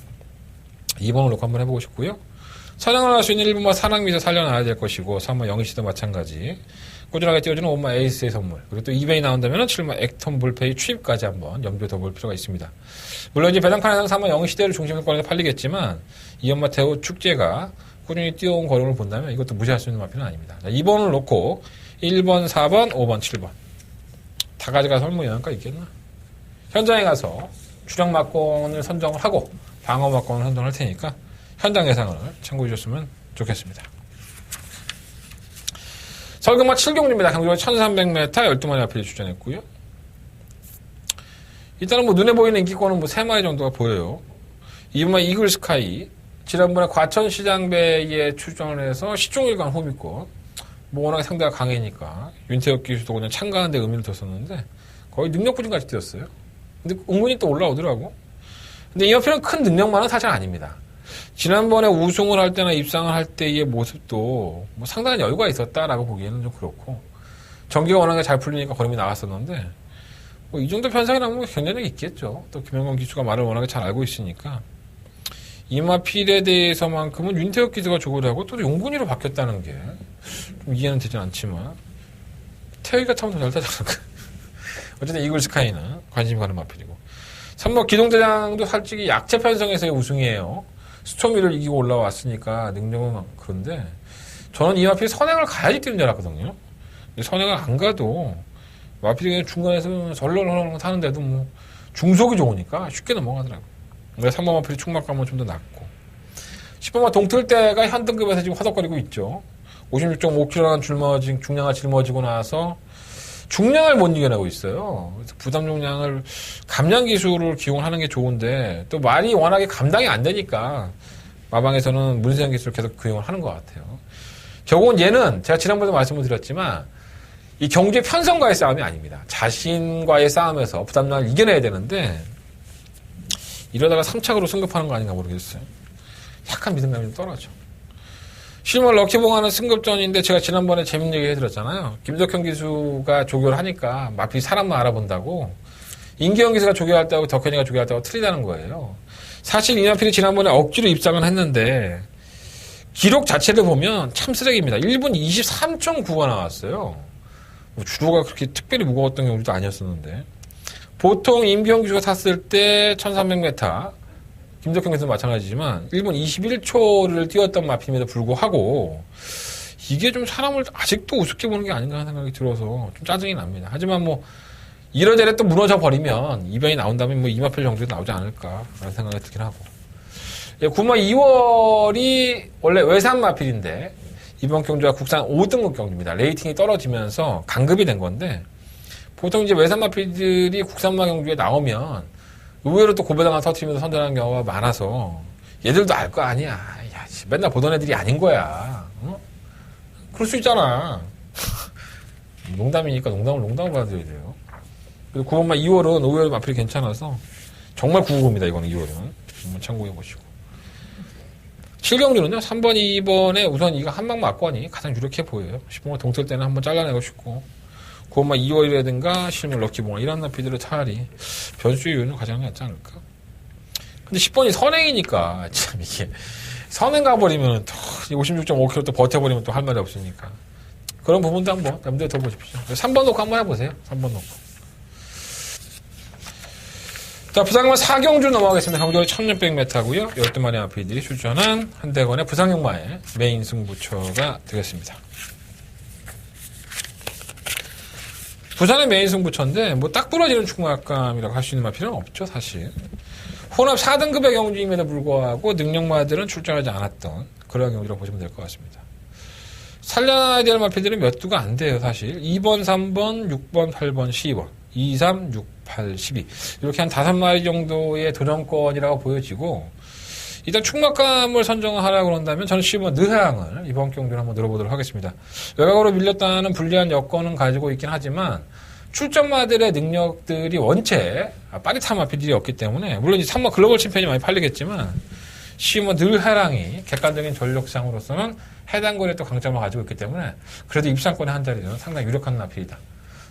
2번을 놓고 한번 해보고 싶고요. 선행을 할 수 있는 1번만 사랑미에서 살려놔야 될 것이고 3번 영희시도 마찬가지 꾸준하게 띄워주는 5번 에이스의 선물 그리고 또 2번이 나온다면 7번 액턴 볼페이 취입까지 한번 염두에 둬볼 필요가 있습니다. 물론 이제 배당판에서는 3번 영희시대를 중심으로 꺼내서 팔리겠지만 이연마 대호 축제가 꾸준히 뛰어온 거름을 본다면 이것도 무시할 수 있는 마필은 아닙니다. 자, 2번을 놓고 1번, 4번, 5번, 7번 다 가져가서 뭐 영향가 있겠나? 현장에 가서 주력 막권을 선정을 하고 방어 막권을 선정할 테니까 현장 예상을 참고해 주셨으면 좋겠습니다. 설경마 7경주입니다. 경주가 1300m 12마리 앞에 출전했고요. 일단은 뭐 눈에 보이는 인기권은 뭐 3마리 정도가 보여요. 이번에 이글스카이 지난번에 과천시장배에 출전을 해서 시종일관 호비권 뭐 워낙에 상대가 강해니까 윤태혁 기수도 그냥 참가하는 데 의미를 뒀었는데 거의 능력 부진까지 뛰었어요. 근데 은근히 또 올라오더라고. 근데 이 옆에는 큰 능력만은 사실 아닙니다. 지난번에 우승을 할 때나 입상을 할 때의 모습도 뭐 상당한 여유가 있었다라고 보기에는 좀 그렇고, 전기가 워낙에 잘 풀리니까 걸음이 나갔었는데, 뭐 이 정도 편성이라면 경쟁력이 있겠죠. 또 김영건 기수가 말을 워낙에 잘 알고 있으니까. 이마필에 대해서만큼은 윤태혁 기수가 조고를 하고 또 용군이로 바뀌었다는 게 좀 이해는 되진 않지만, 태혁이가 타면 더 잘 타잖아. 어쨌든 이글스카이는 관심이 가는 마필이고. 3번 기동대장도 솔직히 약체 편성에서의 우승이에요. 스토미를 이기고 올라왔으니까 능력은 그런데, 저는 이 마필이 선행을 가야지 뛰는 줄 알았거든요. 근데 선행을 안 가도 마필이 그냥 중간에서 절렁절렁 타는데도 뭐 중속이 좋으니까 쉽게 넘어가더라고요. 그래서 3번 마필이 충막감은 좀 더 낮고, 10번마 동틀대가 현 등급에서 지금 허덕거리고 있죠. 56.5kg 중량을 짊어지고 나서 중량을 못 이겨내고 있어요. 그래서 부담 중량을 감량 기술을 기용하는 게 좋은데, 또 말이 워낙에 감당이 안 되니까 마방에서는 문세영 기술을 계속 기용을 하는 것 같아요. 결국은 얘는 제가 지난번에 말씀을 드렸지만 이 경주의 편성과의 싸움이 아닙니다. 자신과의 싸움에서 부담량을 이겨내야 되는데, 이러다가 3착으로 승급하는 거 아닌가 모르겠어요. 약간 믿음감이 좀 떨어져. 실물 럭키봉하는 승급전인데, 제가 지난번에 재밌는 얘기 해드렸잖아요. 김덕현 기수가 조교를 하니까 마필 사람만 알아본다고, 임기영 기수가 조교할 때하고 덕현이가 조교할 때하고 틀리다는 거예요. 사실 이 마필이 지난번에 억지로 입상을 했는데 기록 자체를 보면 참 쓰레기입니다. 1분 23.9가 나왔어요. 주로가 그렇게 특별히 무거웠던 경우도 아니었었는데, 보통 임기영 기수가 탔을 때 1300m, 김덕현 기수도 마찬가지지만 1분 21초를 뛰었던 마필임에도 불구하고 이게 좀 사람을 아직도 우습게 보는 게 아닌가 하는 생각이 들어서 좀 짜증이 납니다. 하지만 뭐 이러저러 또 무너져 버리면 이변이 나온다면 뭐 이마필 정도도 나오지 않을까라는 생각이 들긴 하고, 9마 2월이 원래 외산 마필인데 이번 경주가 국산 5등급 경주입니다. 레이팅이 떨어지면서 강급이 된 건데, 보통 이제 외산 마필들이 국산마 경주에 나오면 의외로 또 고배당 하나 터트리면서 선전하는 경우가 많아서 얘들도 알 거 아니야. 야, 맨날 보던 애들이 아닌 거야. 어? 그럴 수 있잖아. 농담이니까 농담을 받아들여야 돼요. 그리고 9번마 2월은 의외로 마필이 괜찮아서 정말 999입니다. 이거는 2월은. 한번 참고해 보시고. 7경주는요. 3번, 2번에 우선 이거 한방 맞건이 가장 유력해 보여요. 10번마 동틀 때는 한번 잘라내고 싶고, 9번마 2월이라든가 실물 럭키봉화 이런 나피들을 차라리 변수의 요인을 가져가는 게 낫지 않을까. 근데 10번이 선행이니까 참 이게 선행 가버리면 또 56.5km 또 버텨버리면 또 할 말이 없으니까 그런 부분도 한번 염두에 둬보십시오. 3번 놓고 한번 해보세요. 3번 놓고. 자, 부상만 4경주 넘어가겠습니다. 경주가 1600m고요. 12마리 마필들이 출전한 한대건의 부상용마의 메인 승부처가 되겠습니다. 부산의 메인 승부처인데 뭐 딱 부러지는 충막감이라고 할 수 있는 마필은 없죠, 사실. 혼합 4등급의 경주임에도 불구하고 능력마들은 출전하지 않았던 그런 경주라고 보시면 될 것 같습니다. 살려야 될 마필들은 몇 두가 안 돼요, 사실. 2번, 3번, 6번, 8번, 12번. 2, 3, 6, 8, 12. 이렇게 한 5마리 정도의 도전권이라고 보여지고, 일단 충막감을 선정하라고 그런다면 저는 10번 느하양을 이번 경주를 한번 늘어보도록 하겠습니다. 외곽으로 밀렸다는 불리한 여건은 가지고 있긴 하지만 출전마들의 능력들이 원체 빠릿한 마필들이 없기 때문에, 물론 이 3번 글로벌 챔피언이 많이 팔리겠지만 10번 느하양이 객관적인 전력상으로서는 해당 거리에 또 강점을 가지고 있기 때문에 그래도 입상권의 한 자리는 상당히 유력한 마필이다.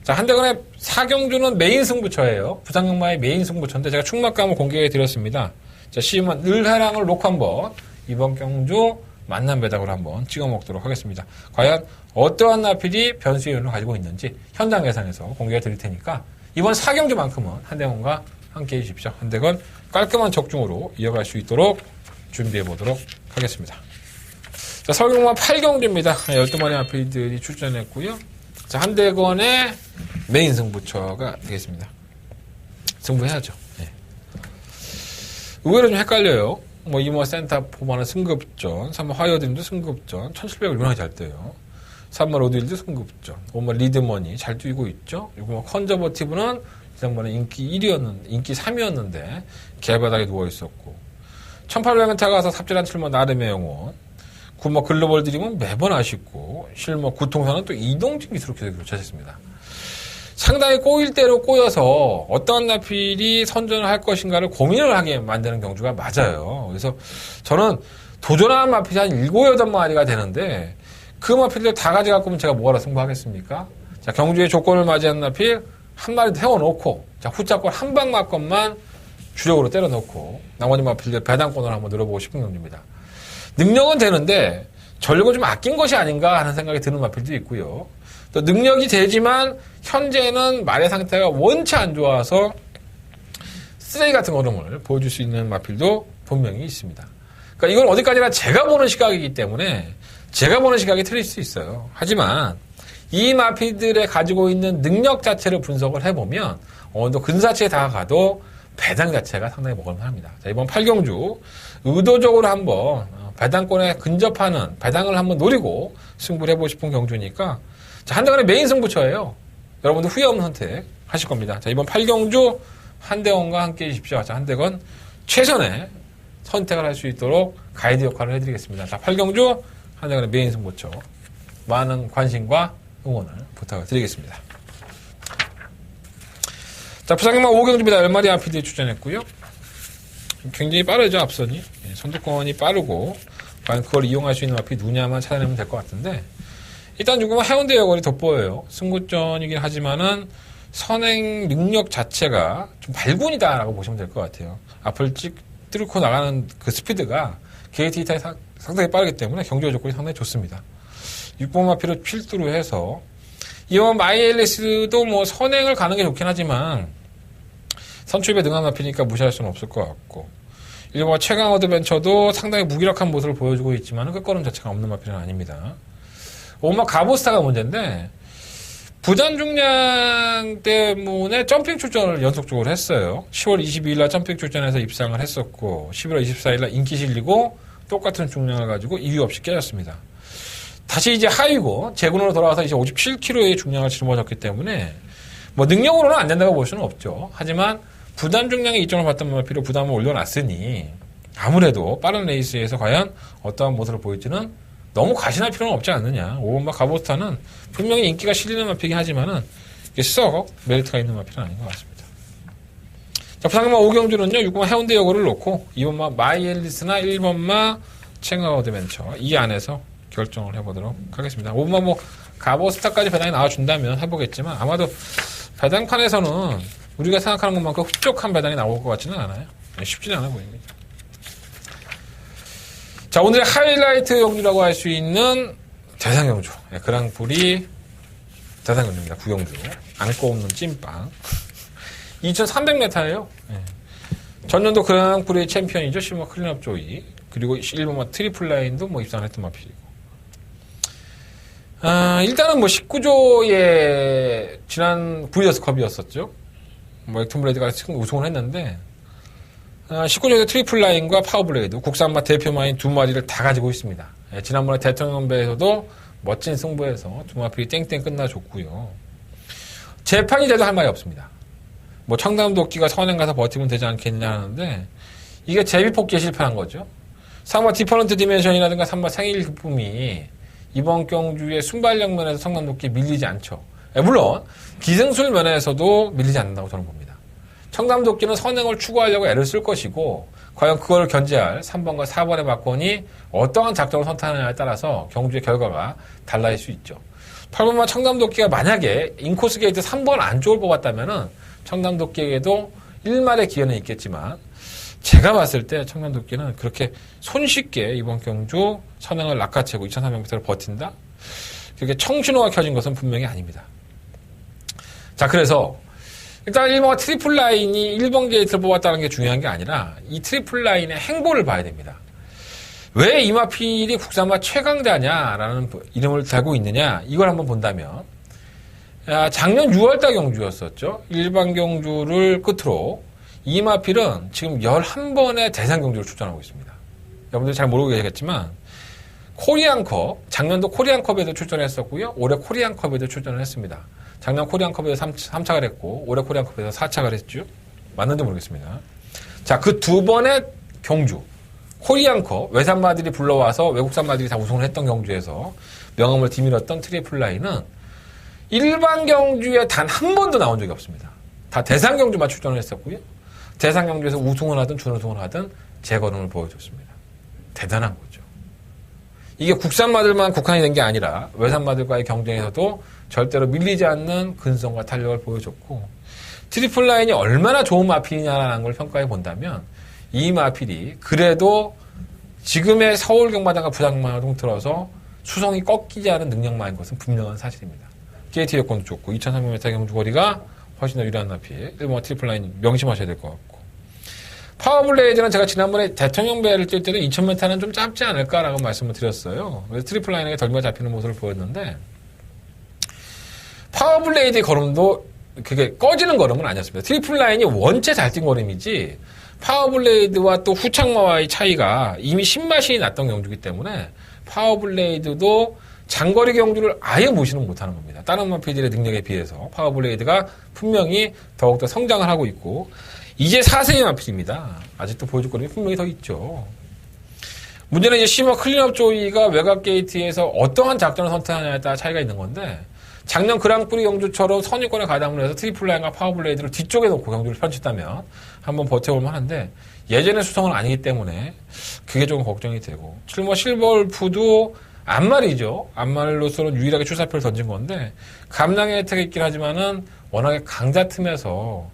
자, 한대건의 4경주는 메인 승부처예요. 부상용마의 메인 승부처인데 제가 충막감을 공개해 드렸습니다. 자, 시음은 늘하랑을 놓고 한번 이번 경주 만남 배당으로 한번 찍어 먹도록 하겠습니다. 과연 어떠한 나필이 변수의 요인을 가지고 있는지 현장 예상에서 공개해 드릴 테니까 이번 4경주만큼은 한대건과 함께 해 주십시오. 한대건 깔끔한 적중으로 이어갈 수 있도록 준비해 보도록 하겠습니다. 자, 설경마 8경주입니다. 12마리 나필들이 출전했고요. 자, 한대건의 메인 승부처가 되겠습니다. 승부해야죠. 네. 의외로 좀 헷갈려요. 뭐, 이모 센터 포마는 승급전, 3번 화이어드림도 승급전, 1700을 유난히 잘 뛰어요. 3번 로드힐도 승급전, 5번 리드머니 잘 뛰고 있죠. 그리고 뭐 컨저버티브는 지난번에 인기 1위였는데, 인기 3위였는데, 개바닥에 누워있었고, 1800m 가서 삽질한 7번 나름의 영혼, 9번 글로벌 드림은 매번 아쉽고, 실뭐 구통사는 또 이동진 기수로 계속 교체했습니다. 상당히 꼬일 대로 꼬여서 어떤 마필이 선전을 할 것인가를 고민을 하게 만드는 경주가 맞아요. 그래서 저는 도전하는 마필이 한 7, 8마리가 되는데 그 마필들 다 가져갖고 오면 제가 뭐하러 승부하겠습니까? 자, 경주의 조건을 맞이한 마필 한 마리 세워놓고, 자, 후자권 한 방 맞건만 주력으로 때려놓고, 나머지 마필들 배당권을 한번 늘어보고 싶은 경주입니다. 능력은 되는데, 전력을 좀 아낀 것이 아닌가 하는 생각이 드는 마필도 있고요. 또 능력이 되지만, 현재는 말의 상태가 원치 안 좋아서, 쓰레기 같은 걸음을 보여줄 수 있는 마필도 분명히 있습니다. 그러니까 이건 어디까지나 제가 보는 시각이기 때문에, 제가 보는 시각이 틀릴 수 있어요. 하지만, 이 마필들의 가지고 있는 능력 자체를 분석을 해보면 어느 정도 근사치에 다가가도 배당 자체가 상당히 먹을만합니다. 자, 이번 8경주 의도적으로 한번 배당권에 근접하는 배당을 한번 노리고 승부를 해보고 싶은 경주니까 자, 한대건의 메인 승부처예요. 여러분들 후회 없는 선택 하실 겁니다. 자, 이번 8경주 한대건과 함께 해주십시오. 자, 한대건 최선의 선택을 할 수 있도록 가이드 역할을 해드리겠습니다. 자, 8경주 한대건의 메인 승부처 많은 관심과 응원을 부탁을 드리겠습니다. 자, 부상객만 5경주입니다. 10마리 아피들이 출전했고요. 굉장히 빠르죠, 앞선이. 선두권이 빠르고, 과연 그걸 이용할 수 있는 앞이 누구냐만 찾아내면 될 것 같은데, 일단 조금 해운대 여건이 돋보여요. 승부전이긴 하지만은, 선행 능력 자체가 좀 발군이다라고 보시면 될 것 같아요. 앞을 뚫고 나가는 그 스피드가 게이트 히타이 상당히 빠르기 때문에 경주의 조건이 상당히 좋습니다. 6번 마피로 필두로 해서 이번 마이엘리스도 뭐 선행을 가는 게 좋긴 하지만 선출입에 능한 마피니까 무시할 수는 없을 것 같고 1번 최강 어드벤처도 상당히 무기력한 모습을 보여주고 있지만 끝걸음 자체가 없는 마피는 아닙니다. 5번 가보스타가 문제인데 부전 중량 때문에 점핑 출전을 연속적으로 했어요. 10월 22일날 점핑 출전해서 입상을 했었고 11월 24일날 인기 실리고 똑같은 중량을 가지고 이유 없이 깨졌습니다. 다시 이제 하이고 재군으로 돌아와서 이제 57kg의 중량을 짊어졌기 때문에 뭐 능력으로는 안 된다고 볼 수는 없죠. 하지만 부담 중량의 이점을 받던 마피로 부담을 올려놨으니 아무래도 빠른 레이스에서 과연 어떠한 모습을 보일지는 너무 과신할 필요는 없지 않느냐. 5번마 가보스타는 분명히 인기가 실리는 마피긴 하지만은 이게 썩 메리트가 있는 마피는 아닌 것 같습니다. 자, 부상마 5경주는요 6번마 해운대 여고를 놓고 2번마 마이엘리스나 1번마 챙어 어드벤처 이 안에서 결정을 해보도록 하겠습니다. 5번만 뭐 가보스타까지 배당이 나와준다면 해보겠지만 아마도 배당판에서는 우리가 생각하는 것만큼 흡족한 배당이 나올 것 같지는 않아요. 쉽지는 않아 보입니다. 자, 오늘의 하이라이트 경주라고 할 수 있는 대상경주 그랑프리 대상경주입니다. 9경주 안고 없는 찐빵 2300m예요. 전년도 그랑프리 챔피언이죠. 실버 클린업 조이 그리고 1번마 트리플 라인도 뭐 입상했던 마필이고 일단은 뭐 19조의 지난 브리더스 컵이었었죠. 뭐 액톤 블레이드가 우승을 했는데 19조의 트리플 라인과 파워 블레이드 국산마 대표 마인 두 마리를 다 가지고 있습니다. 지난번에 대통령배에서도 멋진 승부에서 두 마필이 땡땡 끝나줬고요. 재판이 돼도 할 말이 없습니다. 뭐 청담도끼가 선행 가서 버티면 되지 않겠느냐 하는데 이게 제비뽑기에 실패한 거죠. 3번 디퍼런트 디멘션이라든가 3번 생일 기쁨이 이번 경주의 순발력 면에서 청담도끼 밀리지 않죠. 물론 기승술 면에서도 밀리지 않는다고 저는 봅니다. 청담도끼는 선행을 추구하려고 애를 쓸 것이고 과연 그걸 견제할 3번과 4번의 막권이 어떠한 작전을 선택하느냐에 따라서 경주의 결과가 달라질 수 있죠. 8번만 청담도끼가 만약에 인코스 게이트 3번 안쪽을 뽑았다면은 청담도끼에게도 1말의 기회는 있겠지만 제가 봤을 때 청담도끼는 그렇게 손쉽게 이번 경주 선행을 낚아채고 2300m를 버틴다? 그렇게 청신호가 켜진 것은 분명히 아닙니다. 자, 그래서 일단 1번과 트리플 라인이 1번 게이트를 뽑았다는 게 중요한 게 아니라 이 트리플 라인의 행보를 봐야 됩니다. 왜 이마필이 국산마 최강자냐라는 이름을 달고 있느냐 이걸 한번 본다면 작년 6월달 경주였었죠. 일반 경주를 끝으로 이마필은 지금 11번의 대상 경주를 출전하고 있습니다. 여러분들 잘 모르고 계시겠지만 코리안컵, 작년도 코리안컵에도 출전했었고요. 올해 코리안컵에도 출전을 했습니다. 작년 코리안컵에서 3착을 했고 올해 코리안컵에서 4착을 했죠. 맞는지 모르겠습니다. 자, 그 두 번의 경주 코리안컵 외산마들이 불러와서 외국산마들이 다 우승을 했던 경주에서 명함을 뒤밀었던 트리플 라인은 일반 경주에 단 한 번도 나온 적이 없습니다. 다 대상 경주만 출전을 했었고요. 대상 경주에서 우승을 하든 준우승을 하든 제 걸음을 보여줬습니다. 대단한 거죠. 이게 국산마들만 국한이 된 게 아니라 외산마들과의 경쟁에서도 절대로 밀리지 않는 근성과 탄력을 보여줬고, 트리플 라인이 얼마나 좋은 마필이냐라는 걸 평가해 본다면 이 마필이 그래도 지금의 서울 경마장과 부산 경마장을 통틀어서 수성이 꺾이지 않은 능력만인 것은 분명한 사실입니다. KT 여건도 좋고 2300m 경주거리가 훨씬 더 유리한 마필, 1번 트리플 라인 명심하셔야 될 것 같고, 파워블레이드는 제가 지난번에 대통령배를 뛸 때는 2000m는 좀 짧지 않을까라고 말씀을 드렸어요. 그래서 트리플 라인에게 덜미가 잡히는 모습을 보였는데, 파워블레이드의 걸음도 그게 꺼지는 걸음은 아니었습니다. 트리플 라인이 원체 잘 뛴 걸음이지, 파워블레이드와 또 후창마와의 차이가 이미 신맛이 났던 경주이기 때문에 파워블레이드도 장거리 경주를 아예 무시는 못하는 겁니다. 다른 마필들의 능력에 비해서 파워블레이드가 분명히 더욱더 성장을 하고 있고, 이제 4세의 마필입니다. 아직도 보여줄 거림이 분명히 더 있죠. 문제는 이제 시머 클린업 조이가 외곽 게이트에서 어떠한 작전을 선택하냐에 따라 차이가 있는 건데, 작년 그랑프리 경주처럼 선입권에 가담을 해서 트리플 라인과 파워블레이드를 뒤쪽에 놓고 경주를 펼쳤다면 한번 버텨볼만 한데, 예전의 수성은 아니기 때문에 그게 조금 걱정이 되고, 7모 실버울프도 안말이죠. 안말로서는 유일하게 출사표를 던진 건데, 감량의 혜택이 있긴 하지만은 워낙에 강자 틈에서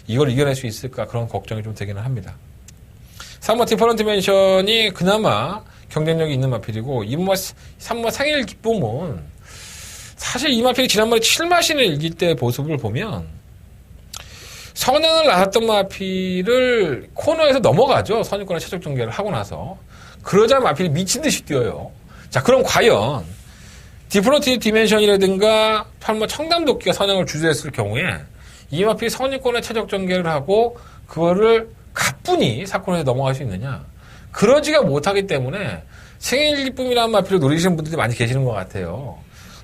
이걸 이겨낼 수 있을까 그런 걱정이 좀 되기는 합니다. 3번 디퍼런트 맨션이 그나마 경쟁력이 있는 마필이고, 3번 생일 기쁨은 사실 이 마필이 지난번에 7마신을 이길 때 모습을 보면 선행을 나섰던 마필을 코너에서 넘어가죠. 선입권의 최적 전개를 하고 나서. 그러자 마필이 미친 듯이 뛰어요. 자, 그럼 과연 디퍼런트 디멘션이라든가 8번 청담도끼가 선행을 주도했을 경우에 이 마필이 선입권의 최적 전개를 하고 그거를 가뿐히 사건에서 넘어갈 수 있느냐? 그러지가 못하기 때문에 생일 기쁨이라는 마필을 노리시는 분들이 많이 계시는 것 같아요.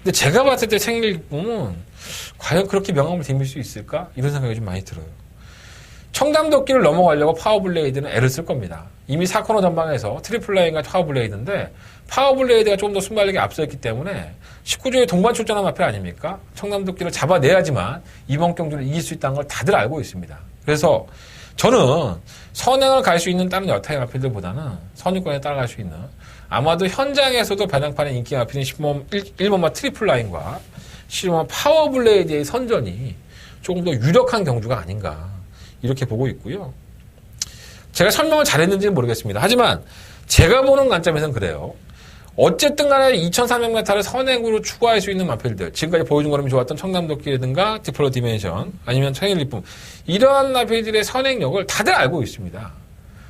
근데 제가 봤을 때 생일 기쁨은 과연 그렇게 명함을 댐빌 수 있을까? 이런 생각이 좀 많이 들어요. 청담도끼를 넘어가려고 파워블레이드는 애를 쓸 겁니다. 이미 4코너 전방에서 트리플 라인과 파워블레이드인데, 파워블레이드가 좀 더 순발력이 앞서있기 때문에 19조에 동반 출전한 마필 아닙니까? 청담도끼를 잡아내야지만 이번 경주를 이길 수 있다는 걸 다들 알고 있습니다. 그래서 저는 선행을 갈 수 있는 다른 여타의 마필들보다는 선유권에 따라갈 수 있는, 아마도 현장에서도 배당판의 인기 마필인 1번마 트리플 라인과 10번마 파워블레이드의 선전이 조금 더 유력한 경주가 아닌가 이렇게 보고 있고요. 제가 설명을 잘했는지는 모르겠습니다. 하지만 제가 보는 관점에서는 그래요. 어쨌든 간에 2300m를 선행으로 추구할 수 있는 마필들, 지금까지 보여준 걸음이 좋았던 청담도끼라든가 디플로 디멘션, 아니면 생일 기쁨, 이러한 마필들의 선행력을 다들 알고 있습니다.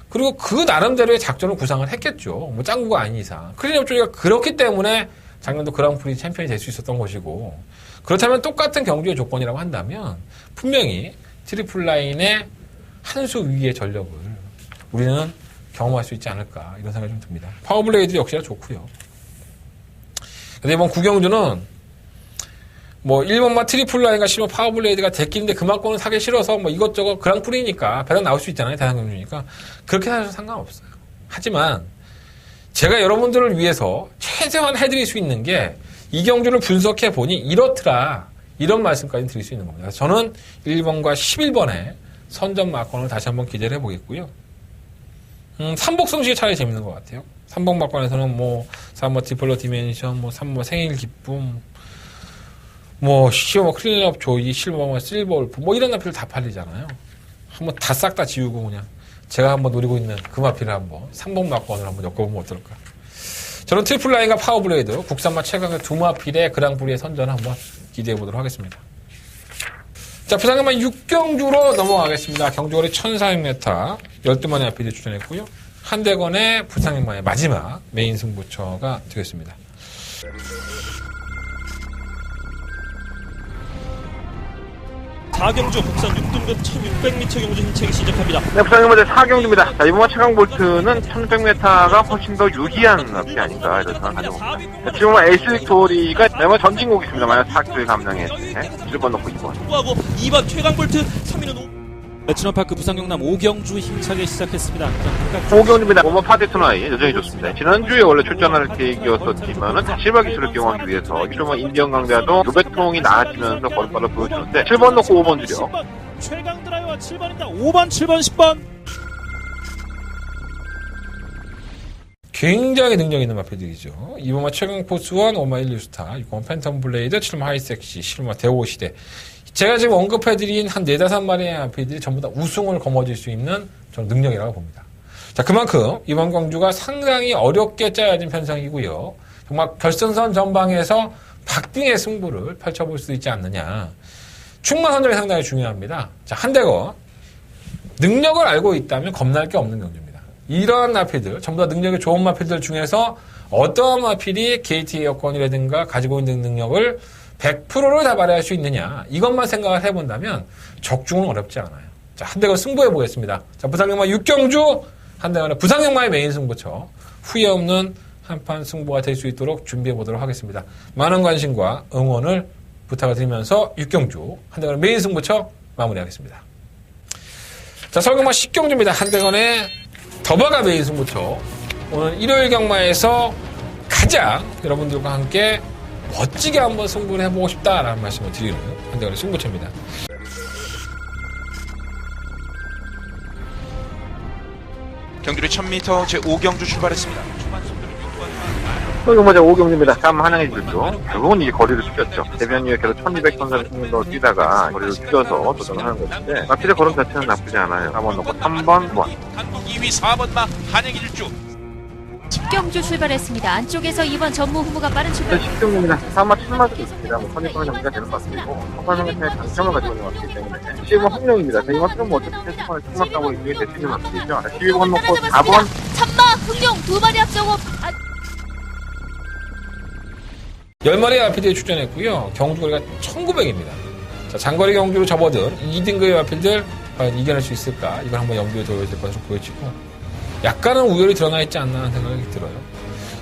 그리고 그 나름대로의 작전을 구상을 했겠죠. 뭐 짱구가 아닌 이상. 클린업 조이가 그렇기 때문에 작년도 그랑프리 챔피언이 될 수 있었던 것이고, 그렇다면 똑같은 경주의 조건이라고 한다면 분명히 트리플 라인의 한 수 위의 전력을 우리는 경험할 수 있지 않을까 이런 생각이 좀 듭니다. 파워블레이드 역시나 좋고요. 근데 이번 구경주는 뭐 1번만 트리플 라인과 10번 파워블레이드가 데끼는데 그만큼은 사기 싫어서 뭐 이것저것 그랑프리니까 배당 나올 수 있잖아요. 대상 경주니까. 그렇게 사실 상관없어요. 하지만 제가 여러분들을 위해서 최대한 해드릴 수 있는 게, 이 경주를 분석해 보니 이렇더라, 이런 말씀까지 드릴 수 있는 겁니다. 그래서 저는 1번과 11번의 선전 막권을 다시 한번 기대를 해보겠고요. 삼복성식이 차라리 재밌는 것 같아요. 3번 막권에서는 뭐 3번 디플로 디멘션, 뭐 3번 생일 기쁨, 뭐 10번 클린업 조이, 7번 실버 울프, 뭐 이런 마필 다 팔리잖아요. 한번 다 싹 다 지우고 그냥 제가 한번 노리고 있는 그 마필을 한번 3번 막권을 한번 엮어보면 어떨까. 저는 트리플 라인과 파워블레이드, 국산마 최강의 두 마필의 그랑프리의 선전을 한번 기대해 보도록 하겠습니다. 자, 부산경마 6경주로 넘어가겠습니다. 경주거리 1400m 12만의 마필이 출전했고요. 한대건의 부산경마의 마지막 메인 승부처가 되겠습니다. 사경주 국산 6등급 1600m 경주 힘차게 시작합니다. 네, 부산경마대 4경주입니다. 자, 이번 최강볼트는 1600m가 훨씬 더 유리한 마필이 아닌가 이런 생각을 가지고 있습니다. 지금 에이스빅토리가 매번 전진곡이 있습니다. 만약 4킬 감량에 1번 넣고 2번. 하고 2번 최강볼트, 3위는 매치너파크 부산 경남 오경주 힘차게 시작했습니다. 오경주입니다. 오버 파티 투나이 여전히 좋습니다. 지난주에 원래 출전할 계획이었었지만은 실버 기술을 기용하기 위해서 이름은 인디언 강자도 노백통이 나아지면서 거리빨로 보여주는데 7번 놓고 5번 주력. 최강 드라이버와 7번입니다. 5번, 7번, 10번. 굉장히 능력 있는 마필들이죠. 2번마 최강 포스원, 5마 1루스타, 6번 팬텀 블레이드, 7번 하이섹시, 7번 대오시대. 제가 지금 언급해드린 한 4-5마리의 마필들이 전부 다 우승을 거머쥘 수 있는 전 능력이라고 봅니다. 자, 그만큼 이번 경주가 상당히 어렵게 짜여진 편성이고요. 정말 결승선 전방에서 박빙의 승부를 펼쳐볼 수 있지 않느냐. 충마 선정이 상당히 중요합니다. 자, 한대건 능력을 알고 있다면 겁날 게 없는 경주입니다. 이러한 마필들, 전부 다 능력이 좋은 마필들 중에서 어떠한 마필이 게이트 여건이라든가 가지고 있는 능력을 100%를 다 발휘할 수 있느냐, 이것만 생각을 해본다면 적중은 어렵지 않아요. 자, 한대건 승부해 보겠습니다. 자, 부산경마 6경주 한대건의 부산경마의 메인 승부처, 후회 없는 한판 승부가 될 수 있도록 준비해 보도록 하겠습니다. 많은 관심과 응원을 부탁을 드리면서 6경주 한대건의 메인 승부처 마무리하겠습니다. 자, 서울경마 10경주입니다. 한대건의 더바가 메인 승부처, 오늘 일요일 경마에서 가장 여러분들과 함께 멋지게 한번 승부를 해보고 싶다라는 말씀을 드리는 한대건의 승부처입니다. 경주를 1000m 제5경주 출발했습니다. 서울경마제 5경주입니다. 참 한양의 질주. 결국은 이게 거리를 죽였죠. 데뷔한 이후에 계속 1200톤짜리 승부로 뛰다가 거리를 죽여서 도전을 하는 것인데 마필의 걸음 자체는 나쁘지 않아요. 4번 놓고 3번, 1번. 한국 2위 4번마 한행 일주. 10경주 출발했습니다. 안쪽에서 2번 전무 후보가 빠른 출발. 10경주입니다. 4마 7마도 있습니다. 선입견의 정리가 되는 것 같고 선발명의 강점을 가지고 있는 것 같기 때문에 11번 흥룡입니다. 이 마필은 뭐 어차피 테스트권을 승막하고 이게 될 수 있는 마필이죠. 12번 놓고 4번. 참마 흥룡 두 마리 앞서고 10마리의 마필들이 출전했고요. 경주거리가 1900입니다. 자, 장거리 경주로 접어든 2등급의 마필들 과연 이겨낼 수 있을까? 이걸 한번 염두에 둬야 될 것으로 보여지고, 약간은 우열이 드러나 있지 않나 하는 생각이 들어요.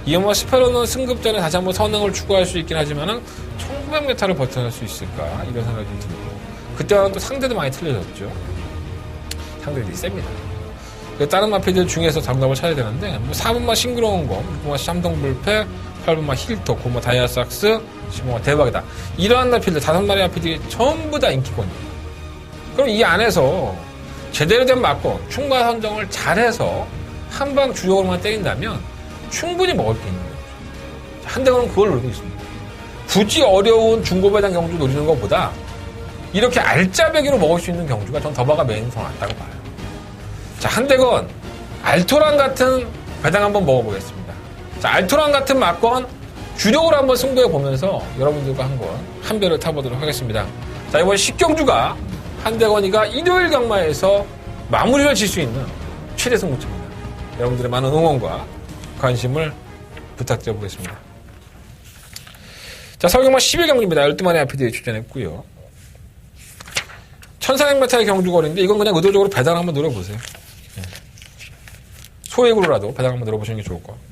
이어마 스페로는 승급전에 다시 한번 선행을 추구할 수 있긴 하지만은 1900m를 버텨낼 수 있을까? 이런 생각이 좀 들고, 그때와는 또 상대도 많이 틀려졌죠. 상대들이 셉니다. 다른 마필들 중에서 정답을 찾아야 되는데, 뭐 4번마 싱그러운 거, 6번마 샴동불패, 8번마 힐토, 9번마 다이아삭스, 10번마 대박이다. 이러한 마필들 5마리 마필들이 전부 다 인기권이에요. 그럼 이 안에서 제대로 된 막권, 충마 선정을 잘해서 한방 주력으로만 때린다면 충분히 먹을 게 있는 거죠. 한대건은 그걸 노리고 있습니다. 굳이 어려운 중고배당 경주 노리는 것보다 이렇게 알짜배기로 먹을 수 있는 경주가 전 더바가 메인 더 낫다고 봐요. 자, 한대건 알토란 같은 배당 한번 먹어보겠습니다. 자, 알토란 같은 막권 주력으로 한번 승부해 보면서 여러분들과 한 배를 타보도록 하겠습니다. 자, 이번 10경주가 한대건이가 일요일 경마에서 마무리를 질 수 있는 최대 승부처입니다. 여러분들의 많은 응원과 관심을 부탁드려 보겠습니다. 자, 서울경마 11경주입니다. 12마리 아피들이 출전했고요. 1400m의 경주거리인데 이건 그냥 의도적으로 배당 한번 노려보세요. 소액으로라도 배당 한번 노려보시는 게 좋을 것 같고.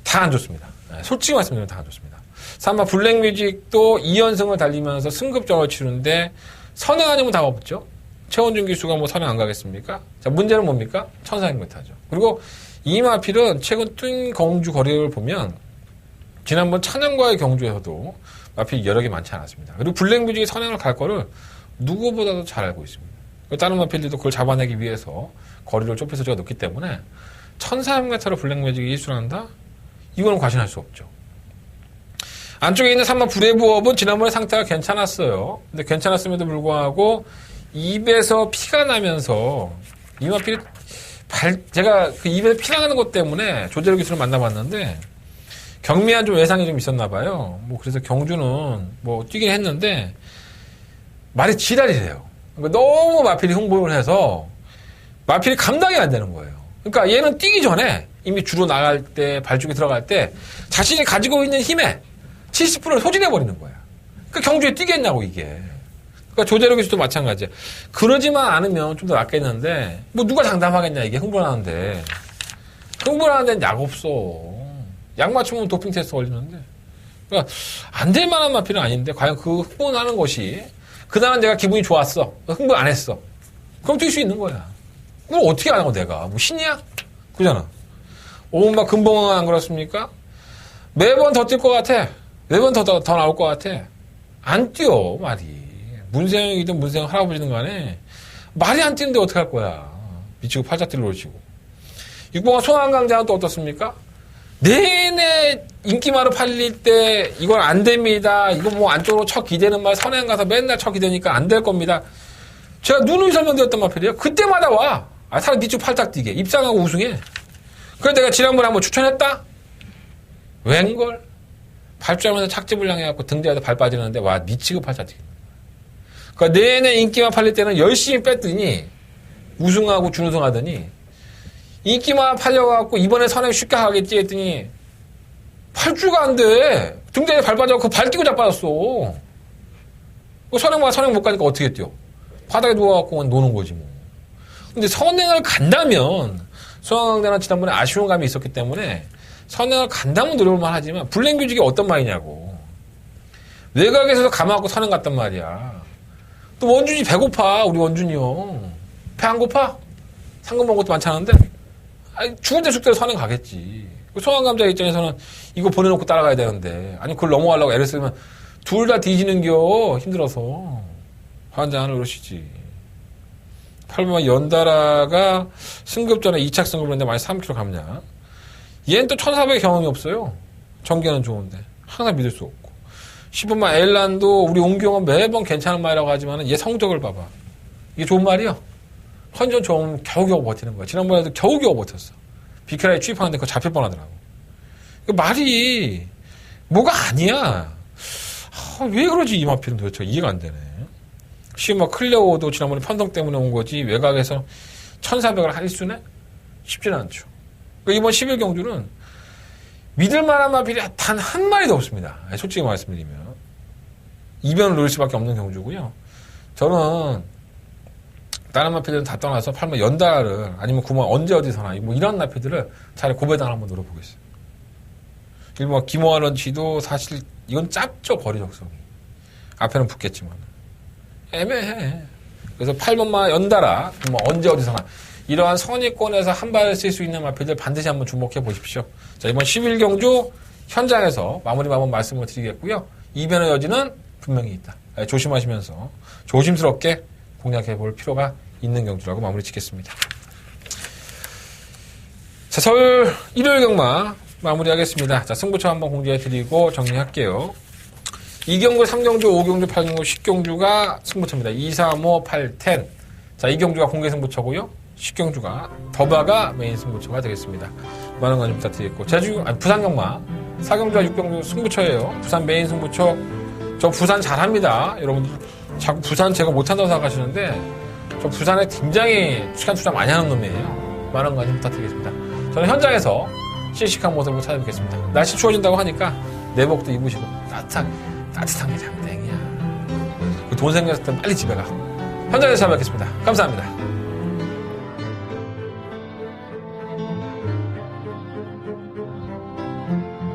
다 안 좋습니다. 솔직히 말씀드리면 다 안 좋습니다. 3번 블랙뮤직도 2연승을 달리면서 승급전을 치르는데 선행 아니면 다 없죠. 최원준 기수가 뭐 선행 안 가겠습니까? 자, 문제는 뭡니까? 1400m죠. 그리고 이 마필은 최근 뛴 경주 거리를 보면 지난번 찬양과의 경주에서도 마필이 여러 개 많지 않았습니다. 그리고 블랙뮤직이 선행을 갈 거를 누구보다도 잘 알고 있습니다. 다른 마필들도 그걸 잡아내기 위해서 거리를 좁혀서 제가 놓기 때문에 1400m로 블랙뮤직이 일수를 한다? 이거는 과신할 수 없죠. 안쪽에 있는 3번 브레이브업은 지난번에 상태가 괜찮았어요. 근데 괜찮았음에도 불구하고 입에서 피가 나면서 이 마필이 제가 그 입에서 피 나가는 것 때문에 조재료 기술을 만나봤는데 경미한 좀 외상이 좀 있었나 봐요. 뭐 그래서 경주는 뭐 뛰긴 했는데 말이 지랄이래요. 그러니까 너무 마필이 흥분을 해서 마필이 감당이 안 되는 거예요. 그러니까 얘는 뛰기 전에 이미 주로 나갈 때, 발주기 들어갈 때 자신이 가지고 있는 힘의 70%를 소진해버리는 거야. 그러니까 경주에 뛰겠냐고 이게. 그러니까 조재료 기술도 마찬가지야. 그러지만 않으면 좀 더 낫겠는데 뭐 누가 장담하겠냐 이게 흥분하는데. 흥분하는 데는 약 없어. 약 맞추면 도핑 테스트 걸리는데. 그러니까 안 될 만한 마필은 아닌데 과연 그 흥분하는 것이 그날은 내가 기분이 좋았어. 흥분 안 했어. 그럼 뛸 수 있는 거야. 그걸 어떻게 안 하고 내가. 뭐 신이야? 그잖아. 막 금붕어가 안 그렇습니까? 매번 더 뛸 것 같아. 매번 더 나올 것 같아. 안 뛰어, 말이. 문세영이든 문세영 할아버지든 간에 말이 안 뛰는데 어떻게 할 거야. 미치고 팔짝 뛸러오시고. 6번가 손한강자는 또 어떻습니까? 내내 인기말로 팔릴 때 이건 안 됩니다. 이거 뭐 안쪽으로 쳐 기대는 말 선행 가서 맨날 쳐 기대니까 안 될 겁니다. 제가 누누이 설명드렸던 말이에요. 그때마다 와. 사람 밑줄 팔짝 뛰게. 입상하고 우승해. 그래서 내가 지난번에 한번 추천했다? 웬걸? 발주하면서 착지불 향해갖고 등대에다 발 빠지는데 와 미치고 팔짝 뛰게. 그러니까 내내 인기만 팔릴 때는 열심히 뺐더니 우승하고 준우승 하더니 인기만 팔려갖고 이번에 선행 쉽게 하겠지 했더니 팔주가 안 돼. 등대에 발 빠져갖고 발 끼고 자빠졌어. 선행 못 가니까 어떻게 뛰어? 바닥에 누워갖고 노는 거지 뭐. 근데 선행을 간다면 수원강대는 지난번에 아쉬운 감이 있었기 때문에 선행을 간다면 노려볼만 하지만 불랭규직이 어떤 말이냐고. 외곽에서도 감아갖고 선행 갔단 말이야. 또 원준이 배고파. 우리 원준이 형. 배 안 고파? 상금 먹은 것도 많잖은데 죽을 때 죽대로 선행 가겠지. 소환감자 입장에서는 이거 보내놓고 따라가야 되는데 아니 그걸 넘어가려고 애를 쓰면 둘 다 뒤지는겨. 힘들어서 환장을 그러시지. 8번 연달아가 승급 전에 2착 승급을 했는데 만약 3km 감냐. 얘는 또 1400 경험이 없어요. 전개는 좋은데 항상 믿을 수 없고. 10번만 엘란도 우리 옹경은 매번 괜찮은 말이라고 하지만 얘 성적을 봐봐. 이게 좋은 말이야. 컨디션 좋으면 겨우겨우 버티는 거야. 지난번에도 겨우겨우 버텼어. 비케라에 취입하는데 그거 잡힐 뻔하더라고. 말이 뭐가 아니야. 왜 그러지 이 마필은 도대체 이해가 안 되네. 시우마 클레오도 지난번에 편성 때문에 온 거지 외곽에서 1400을 할 수는 쉽지는 않죠. 그러니까 이번 11경주는 믿을 만한 마필이 단 한 마리도 없습니다. 솔직히 말씀드리면 이변을 노릴 수밖에 없는 경주고요. 저는 다른 마필들은 다 떠나서 8번 연달을 아니면 9번 언제 어디서나 뭐 이런 마필들을 차라리 고배당 한번 노려보겠어요. 1번 김호환원치도 사실 이건 짧죠 거리 적성이. 앞에는 붙겠지만 애매해. 그래서 8번만 연달아 뭐 언제 어디서나 이러한 선의권에서 한 발을 쓸 수 있는 마필들 반드시 한번 주목해 보십시오. 자, 이번 11경주 현장에서 마무리 한번 말씀을 드리겠고요. 이변의 여지는 분명히 있다. 조심하시면서 조심스럽게 공략해 볼 필요가 있는 경주라고 마무리 짓겠습니다. 자, 서울 일요일 경마 마무리하겠습니다. 자, 승부처 한번 공지해 드리고 정리할게요. 2경주, 3경주, 5경주, 8경주, 10경주가 승부처입니다. 2, 3, 5, 8, 10. 자, 2경주가 공개 승부처고요. 10경주가 더바가 메인 승부처가 되겠습니다. 많은 관심 부탁드리겠고. 부산 경마 4경주와 6경주 승부처예요. 부산 메인 승부처. 저 부산 잘합니다. 여러분들 자꾸 부산 제가 못한다고 생각하시는데 저 부산에 굉장히 시간 투자 많이 하는 놈이에요. 많은 관심 부탁드리겠습니다. 저는 현장에서 씩씩한 모습으로 찾아뵙겠습니다. 날씨 추워진다고 하니까 내복도 입으시고 따뜻한 게 장땡이야. 돈 생겼을 때 빨리 집에 가. 현장에서 찾아뵙겠습니다. 감사합니다.